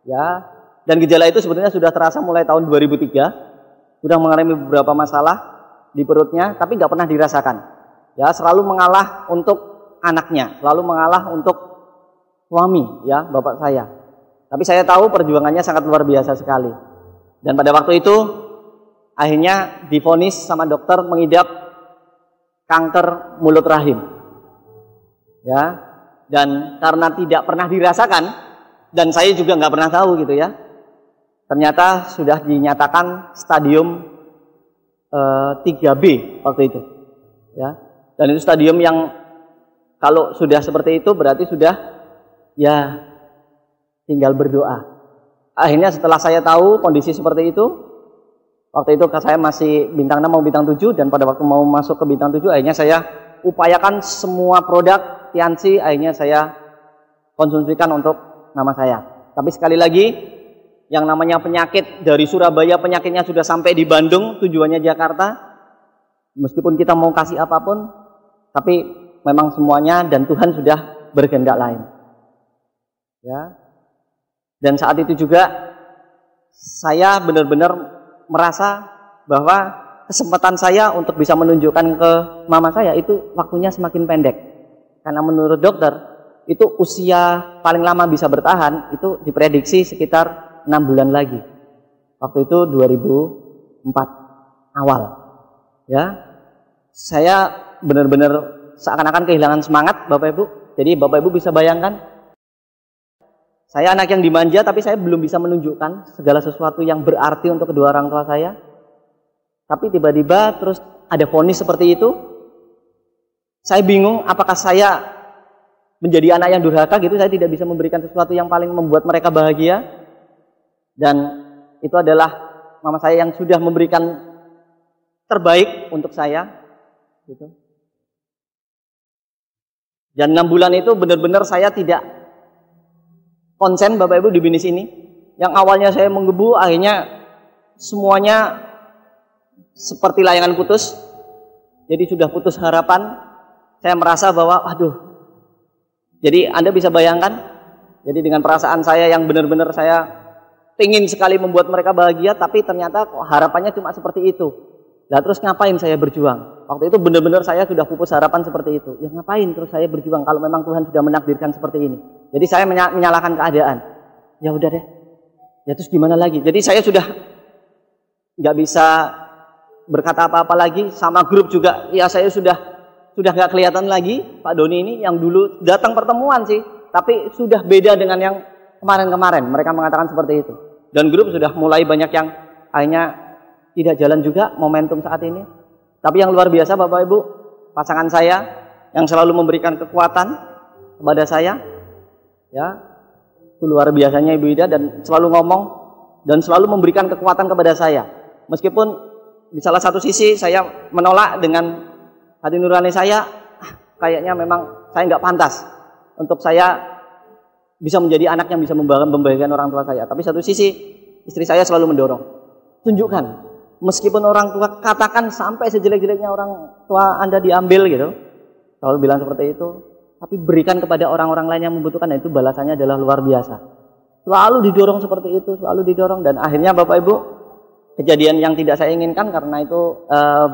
ya. Dan gejala itu sebetulnya sudah terasa mulai tahun 2003. Sudah mengalami beberapa masalah di perutnya, tapi nggak pernah dirasakan. Ya, selalu mengalah untuk anaknya, selalu mengalah untuk suami, ya, bapak saya. Tapi saya tahu perjuangannya sangat luar biasa sekali. Dan pada waktu itu akhirnya divonis sama dokter mengidap kanker mulut rahim. Ya. Dan karena tidak pernah dirasakan dan saya juga nggak pernah tahu gitu ya. Ternyata sudah dinyatakan stadium 3B waktu itu. Ya. Dan itu stadium yang kalau sudah seperti itu berarti sudah ya tinggal berdoa. Akhirnya setelah saya tahu kondisi seperti itu, waktu itu saya masih bintang 6 mau bintang 7 dan pada waktu mau masuk ke bintang 7 akhirnya saya upayakan semua produk Tiansi akhirnya saya konsumsikan untuk nama saya. Tapi sekali lagi yang namanya penyakit dari Surabaya penyakitnya sudah sampai di Bandung, tujuannya Jakarta. Meskipun kita mau kasih apapun, tapi memang semuanya dan Tuhan sudah berkehendak lain. Ya. Dan saat itu juga saya benar-benar merasa bahwa kesempatan saya untuk bisa menunjukkan ke mama saya itu waktunya semakin pendek. Karena menurut dokter itu usia paling lama bisa bertahan itu diprediksi sekitar 6 bulan lagi. Waktu itu 2004 awal. Ya. Saya benar-benar seakan-akan kehilangan semangat Bapak Ibu. Jadi Bapak Ibu bisa bayangkan, saya anak yang dimanja tapi saya belum bisa menunjukkan segala sesuatu yang berarti untuk kedua orang tua saya. Tapi tiba-tiba terus ada vonis seperti itu. Saya bingung apakah saya menjadi anak yang durhaka gitu, saya tidak bisa memberikan sesuatu yang paling membuat mereka bahagia. Dan itu adalah mama saya yang sudah memberikan terbaik untuk saya gitu. Dan 6 bulan itu benar-benar saya tidak konsen Bapak Ibu di bisnis ini. Yang awalnya saya menggebu, akhirnya semuanya seperti layangan putus. Jadi sudah putus harapan. Saya merasa bahwa aduh. Jadi Anda bisa bayangkan, jadi dengan perasaan saya yang benar-benar saya ingin sekali membuat mereka bahagia, tapi ternyata kok harapannya cuma seperti itu. Nah terus ngapain saya berjuang? Waktu itu benar-benar saya sudah pupus harapan seperti itu. Ya ngapain terus saya berjuang kalau memang Tuhan sudah menakdirkan seperti ini? Jadi saya menyalahkan keadaan. Ya udah deh. Ya terus gimana lagi? Jadi saya sudah nggak bisa berkata apa-apa lagi. Sama grup juga. Ya saya sudah nggak kelihatan lagi Pak Doni ini yang dulu datang pertemuan sih. Tapi sudah beda dengan yang kemarin-kemarin. Mereka mengatakan seperti itu. Dan grup sudah mulai banyak yang akhirnya tidak jalan juga momentum saat ini. Tapi yang luar biasa Bapak Ibu, pasangan saya yang selalu memberikan kekuatan kepada saya, ya, itu luar biasanya Ibu Ida dan selalu ngomong dan selalu memberikan kekuatan kepada saya. Meskipun di salah satu sisi saya menolak dengan hati nurani saya, kayaknya memang saya nggak pantas untuk saya bisa menjadi anak yang bisa membahagiakan orang tua saya. Tapi satu sisi istri saya selalu mendorong, tunjukkan. Meskipun orang tua katakan sampai sejelek-jeleknya orang tua Anda diambil gitu, selalu bilang seperti itu, tapi berikan kepada orang-orang lain yang membutuhkan, dan itu balasannya adalah luar biasa. Selalu didorong seperti itu, selalu didorong, dan akhirnya Bapak Ibu, kejadian yang tidak saya inginkan karena itu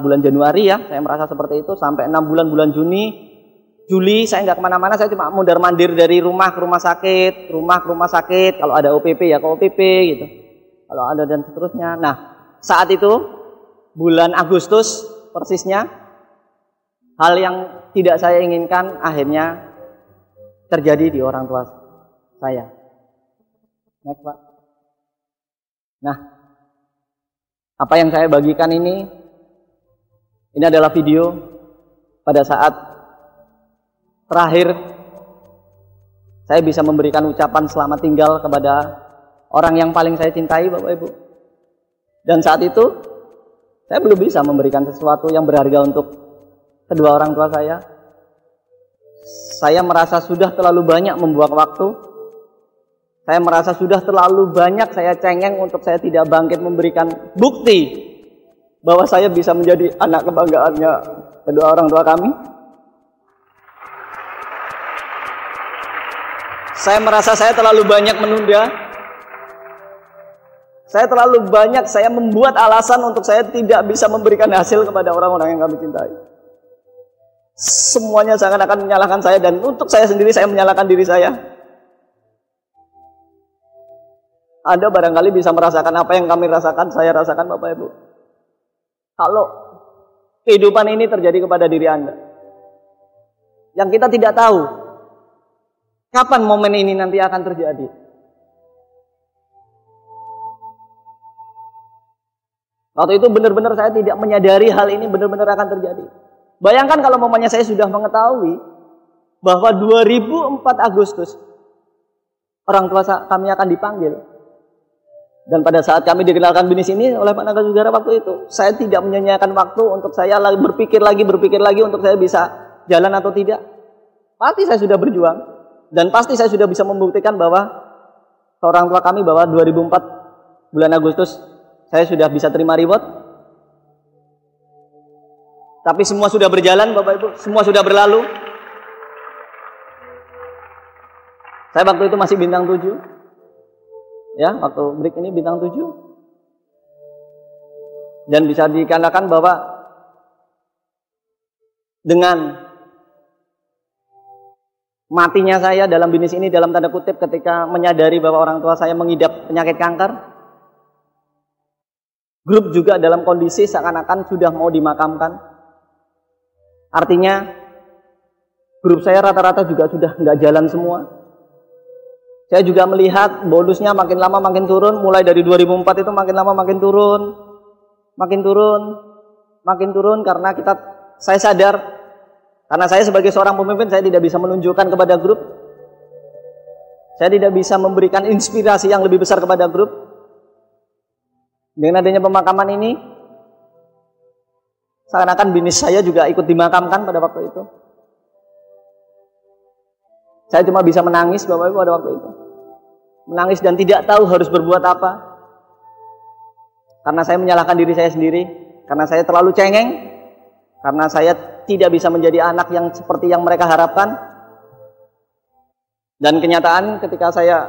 bulan Januari ya, saya merasa seperti itu, sampai 6 bulan Juni, Juli saya nggak kemana-mana, saya cuma mondar-mandir dari rumah ke rumah sakit, kalau ada OPP ya ke OPP gitu, kalau ada dan seterusnya. Nah, saat itu bulan Agustus persisnya hal yang tidak saya inginkan akhirnya terjadi di orang tua saya. Next, Pak. Nah, apa yang saya bagikan ini adalah video pada saat terakhir saya bisa memberikan ucapan selamat tinggal kepada orang yang paling saya cintai Bapak Ibu. Dan saat itu, saya belum bisa memberikan sesuatu yang berharga untuk kedua orang tua saya. Saya merasa sudah terlalu banyak membuang waktu. Saya merasa sudah terlalu banyak saya cengeng untuk saya tidak bangkit memberikan bukti bahwa saya bisa menjadi anak kebanggaannya kedua orang tua kami. Saya merasa saya terlalu banyak menunda. Saya membuat alasan untuk saya tidak bisa memberikan hasil kepada orang-orang yang kami cintai. Semuanya seakan-akan menyalahkan saya, dan untuk saya sendiri saya menyalahkan diri saya. Anda barangkali bisa merasakan apa yang kami rasakan, saya rasakan Bapak Ibu. Kalau kehidupan ini terjadi kepada diri Anda, yang kita tidak tahu kapan momen ini nanti akan terjadi. Waktu itu benar-benar saya tidak menyadari hal ini benar-benar akan terjadi. Bayangkan kalau momennya saya sudah mengetahui bahwa 2004 Agustus orang tua kami akan dipanggil. Dan pada saat kami dikenalkan BINIS ini oleh Pak Nagasugara waktu itu, saya tidak menyia-nyiakan waktu untuk saya berpikir lagi untuk saya bisa jalan atau tidak. Pasti saya sudah berjuang, dan pasti saya sudah bisa membuktikan bahwa orang tua kami bahwa 2004 bulan Agustus saya sudah bisa terima reward. Tapi semua sudah berjalan Bapak Ibu, semua sudah berlalu. Saya waktu itu masih bintang 7. Ya, waktu break ini bintang 7. Dan bisa dikatakan bahwa dengan matinya saya dalam BINIS ini, dalam tanda kutip, ketika menyadari bahwa orang tua saya mengidap penyakit kanker, grup juga dalam kondisi seakan-akan sudah mau dimakamkan. Artinya grup saya rata-rata juga sudah nggak jalan semua. Saya juga melihat bonusnya makin lama makin turun. Mulai dari 2004 itu makin lama makin turun, makin turun karena saya sadar, karena saya sebagai seorang pemimpin saya tidak bisa menunjukkan kepada grup, saya tidak bisa memberikan inspirasi yang lebih besar kepada grup. Dengan adanya pemakaman ini, seakan-akan BINIS saya juga ikut dimakamkan pada waktu itu. Saya cuma bisa menangis Bapak Ibu pada waktu itu. Menangis dan tidak tahu harus berbuat apa. Karena saya menyalahkan diri saya sendiri. Karena saya terlalu cengeng. Karena saya tidak bisa menjadi anak yang seperti yang mereka harapkan. Dan kenyataan ketika saya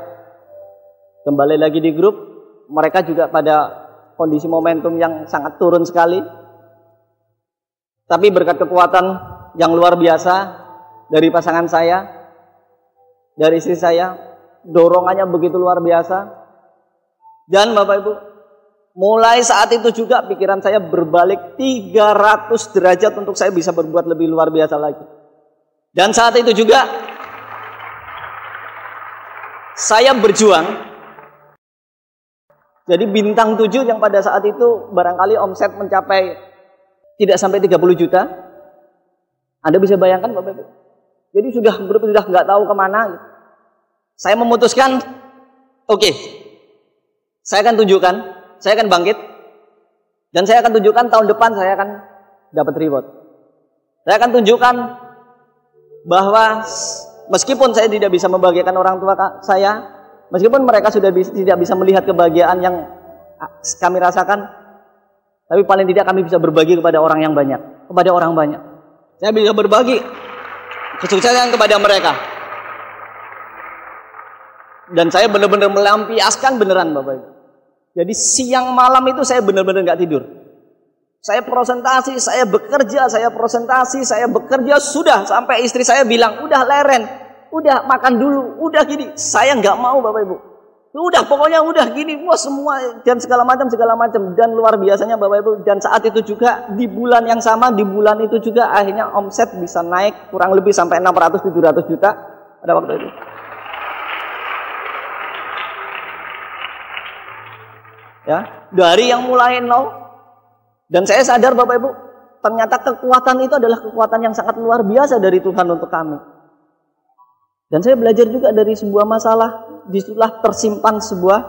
kembali lagi di grup, mereka juga pada kondisi momentum yang sangat turun sekali. Tapi berkat kekuatan yang luar biasa dari pasangan saya, dari istri saya, dorongannya begitu luar biasa. Dan Bapak Ibu, mulai saat itu juga pikiran saya berbalik 300 derajat untuk saya bisa berbuat lebih luar biasa lagi. Dan saat itu juga saya berjuang. Jadi bintang 7 yang pada saat itu barangkali omset mencapai tidak sampai 30 juta. Anda bisa bayangkan Bapak Ibu. Jadi sudah nggak tahu kemana. Saya memutuskan, oke, saya akan tunjukkan, saya akan bangkit, dan saya akan tunjukkan tahun depan saya akan dapat reward. Saya akan tunjukkan bahwa meskipun saya tidak bisa membahagiakan orang tua saya, meskipun mereka sudah tidak bisa melihat kebahagiaan yang kami rasakan, tapi paling tidak kami bisa berbagi kepada orang yang banyak, kepada orang banyak. Saya bisa berbagi kesuksesan kepada mereka. Dan saya benar-benar melampiaskan beneran Bapak Ibu. Jadi siang malam itu saya benar-benar nggak tidur. Saya presentasi, saya bekerja, saya bekerja, sudah sampai istri saya bilang, udah leren, udah makan dulu, udah gini. Saya nggak mau Bapak Ibu. Udah pokoknya udah gini, wah semua dan segala macam. Dan luar biasanya Bapak Ibu, dan saat itu juga di bulan yang sama, di bulan itu juga akhirnya omset bisa naik kurang lebih sampai 600-700 juta pada waktu itu. Ya, dari yang mulai nol. Dan saya sadar Bapak Ibu, ternyata kekuatan itu adalah kekuatan yang sangat luar biasa dari Tuhan untuk kami. Dan saya belajar juga dari sebuah masalah, disitulah tersimpan sebuah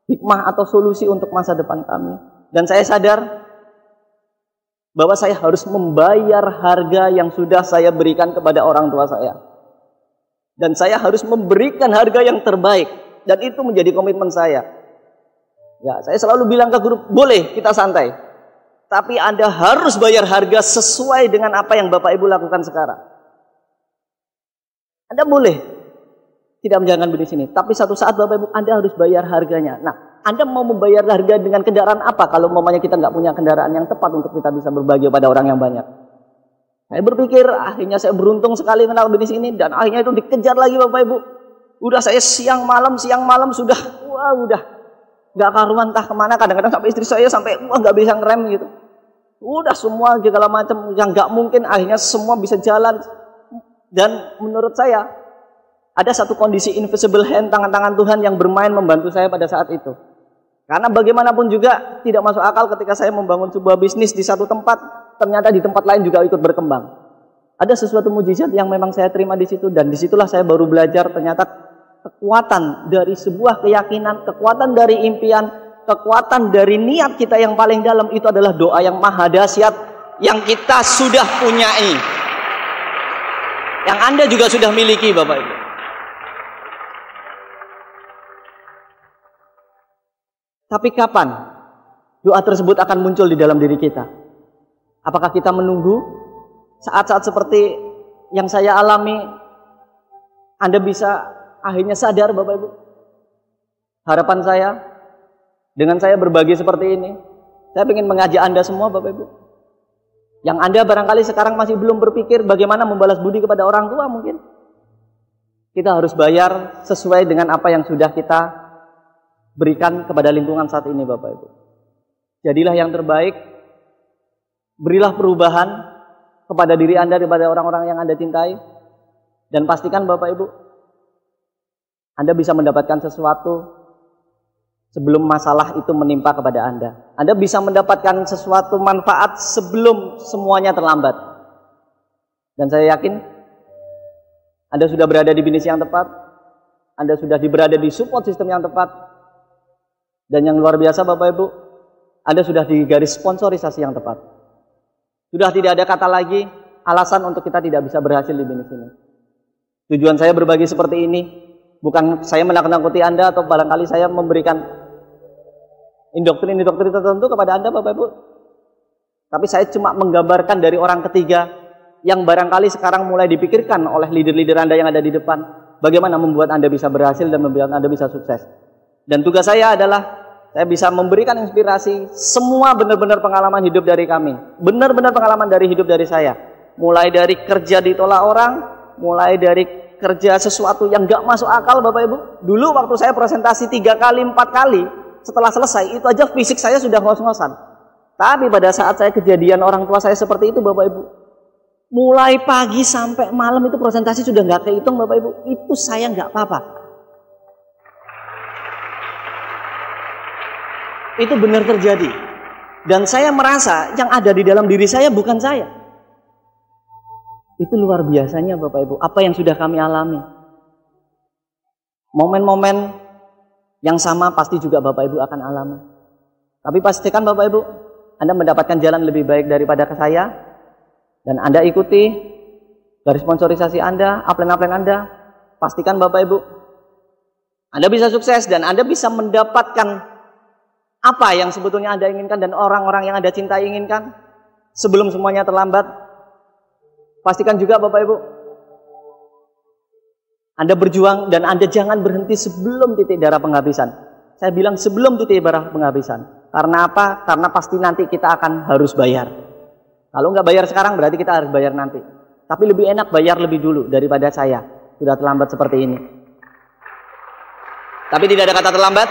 hikmah atau solusi untuk masa depan kami. Dan saya sadar bahwa saya harus membayar harga yang sudah saya berikan kepada orang tua saya. Dan saya harus memberikan harga yang terbaik. Dan itu menjadi komitmen saya. Ya, saya selalu bilang ke grup, boleh kita santai. Tapi Anda harus bayar harga sesuai dengan apa yang Bapak Ibu lakukan sekarang. Anda boleh tidak menjalankan BINIS ini, tapi satu saat Bapak Ibu Anda harus bayar harganya. Nah, Anda mau membayar harga dengan kendaraan apa kalau umpamanya kita nggak punya kendaraan yang tepat untuk kita bisa berbagi pada orang yang banyak? Saya berpikir akhirnya saya beruntung sekali kenal bisnis ini, dan akhirnya itu dikejar lagi Bapak Ibu. Udah saya siang malam sudah, wah udah nggak karuan entah kemana. Kadang-kadang sampai istri saya sampai wah nggak bisa ngerem gitu. Udah semua segala macam yang nggak mungkin akhirnya semua bisa jalan. Dan menurut saya ada satu kondisi invisible hand, tangan-tangan Tuhan yang bermain membantu saya pada saat itu. Karena bagaimanapun juga tidak masuk akal ketika saya membangun sebuah bisnis di satu tempat, ternyata di tempat lain juga ikut berkembang. Ada sesuatu mujizat yang memang saya terima di situ, dan disitulah saya baru belajar ternyata kekuatan dari sebuah keyakinan, kekuatan dari impian, kekuatan dari niat kita yang paling dalam itu adalah doa yang maha dahsyat yang kita sudah punyai, yang Anda juga sudah miliki Bapak Ibu. Tapi kapan doa tersebut akan muncul di dalam diri kita? Apakah kita menunggu saat-saat seperti yang saya alami? Anda bisa akhirnya sadar Bapak Ibu. Harapan saya dengan saya berbagi seperti ini, saya ingin mengajak Anda semua Bapak Ibu, yang Anda barangkali sekarang masih belum berpikir bagaimana membalas budi kepada orang tua mungkin. Kita harus bayar sesuai dengan apa yang sudah kita berikan kepada lingkungan saat ini Bapak Ibu. Jadilah yang terbaik, berilah perubahan kepada diri Anda, kepada orang-orang yang Anda cintai, dan pastikan Bapak Ibu, Anda bisa mendapatkan sesuatu sebelum masalah itu menimpa kepada Anda. Anda bisa mendapatkan sesuatu manfaat sebelum semuanya terlambat. Dan saya yakin Anda sudah berada di bisnis yang tepat, Anda sudah berada di support system yang tepat, dan yang luar biasa Bapak Ibu, Anda sudah di garis sponsorisasi yang tepat. Sudah tidak ada kata lagi alasan untuk kita tidak bisa berhasil di bisnis ini. Tujuan saya berbagi seperti ini bukan saya menakut-nakuti Anda atau barangkali saya memberikan indoktrin tertentu kepada Anda Bapak Ibu. Tapi saya cuma menggambarkan dari orang ketiga yang barangkali sekarang mulai dipikirkan oleh leader-leader Anda yang ada di depan, bagaimana membuat Anda bisa berhasil dan membuat Anda bisa sukses. Dan tugas saya adalah saya bisa memberikan inspirasi, semua benar-benar pengalaman hidup dari kami, benar-benar pengalaman dari hidup dari saya. Mulai dari kerja ditolak orang, mulai dari kerja sesuatu yang gak masuk akal Bapak Ibu. Dulu waktu saya presentasi 3 kali, 4 kali, setelah selesai itu aja fisik saya sudah ngos-ngosan. Tapi pada saat saya kejadian orang tua saya seperti itu Bapak Ibu, mulai pagi sampai malam itu presentasi sudah gak kehitung Bapak Ibu. Itu saya gak apa-apa. Itu benar terjadi. Dan saya merasa yang ada di dalam diri saya bukan saya. Itu luar biasanya Bapak Ibu, apa yang sudah kami alami. Momen-momen yang sama pasti juga Bapak Ibu akan alami. Tapi pastikan Bapak Ibu, Anda mendapatkan jalan lebih baik daripada ke saya. Dan Anda ikuti garis sponsorisasi Anda, upline-upline Anda. Pastikan Bapak Ibu, Anda bisa sukses dan Anda bisa mendapatkan apa yang sebetulnya Anda inginkan dan orang-orang yang Anda cintai inginkan sebelum semuanya terlambat. Pastikan juga Bapak Ibu, Anda berjuang dan Anda jangan berhenti sebelum titik darah penghabisan. Saya bilang sebelum titik darah penghabisan. Karena apa? Karena pasti nanti kita akan harus bayar. Kalau nggak bayar sekarang berarti kita harus bayar nanti. Tapi lebih enak bayar lebih dulu daripada saya sudah terlambat seperti ini. Tapi tidak ada kata terlambat.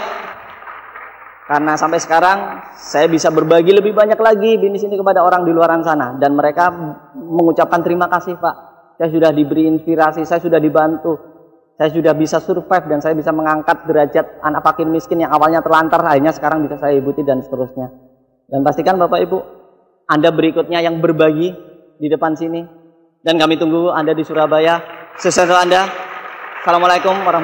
Karena sampai sekarang saya bisa berbagi lebih banyak lagi bisnis ini kepada orang di luar sana. Dan mereka mengucapkan terima kasih Pak. Saya sudah diberi inspirasi, saya sudah dibantu. Saya sudah bisa survive dan saya bisa mengangkat derajat anak fakir miskin yang awalnya terlantar. Akhirnya sekarang bisa saya ikuti dan seterusnya. Dan pastikan Bapak Ibu, Anda berikutnya yang berbagi di depan sini. Dan kami tunggu Anda di Surabaya. Sukses Anda. Assalamualaikum warahmatullahi wabarakatuh.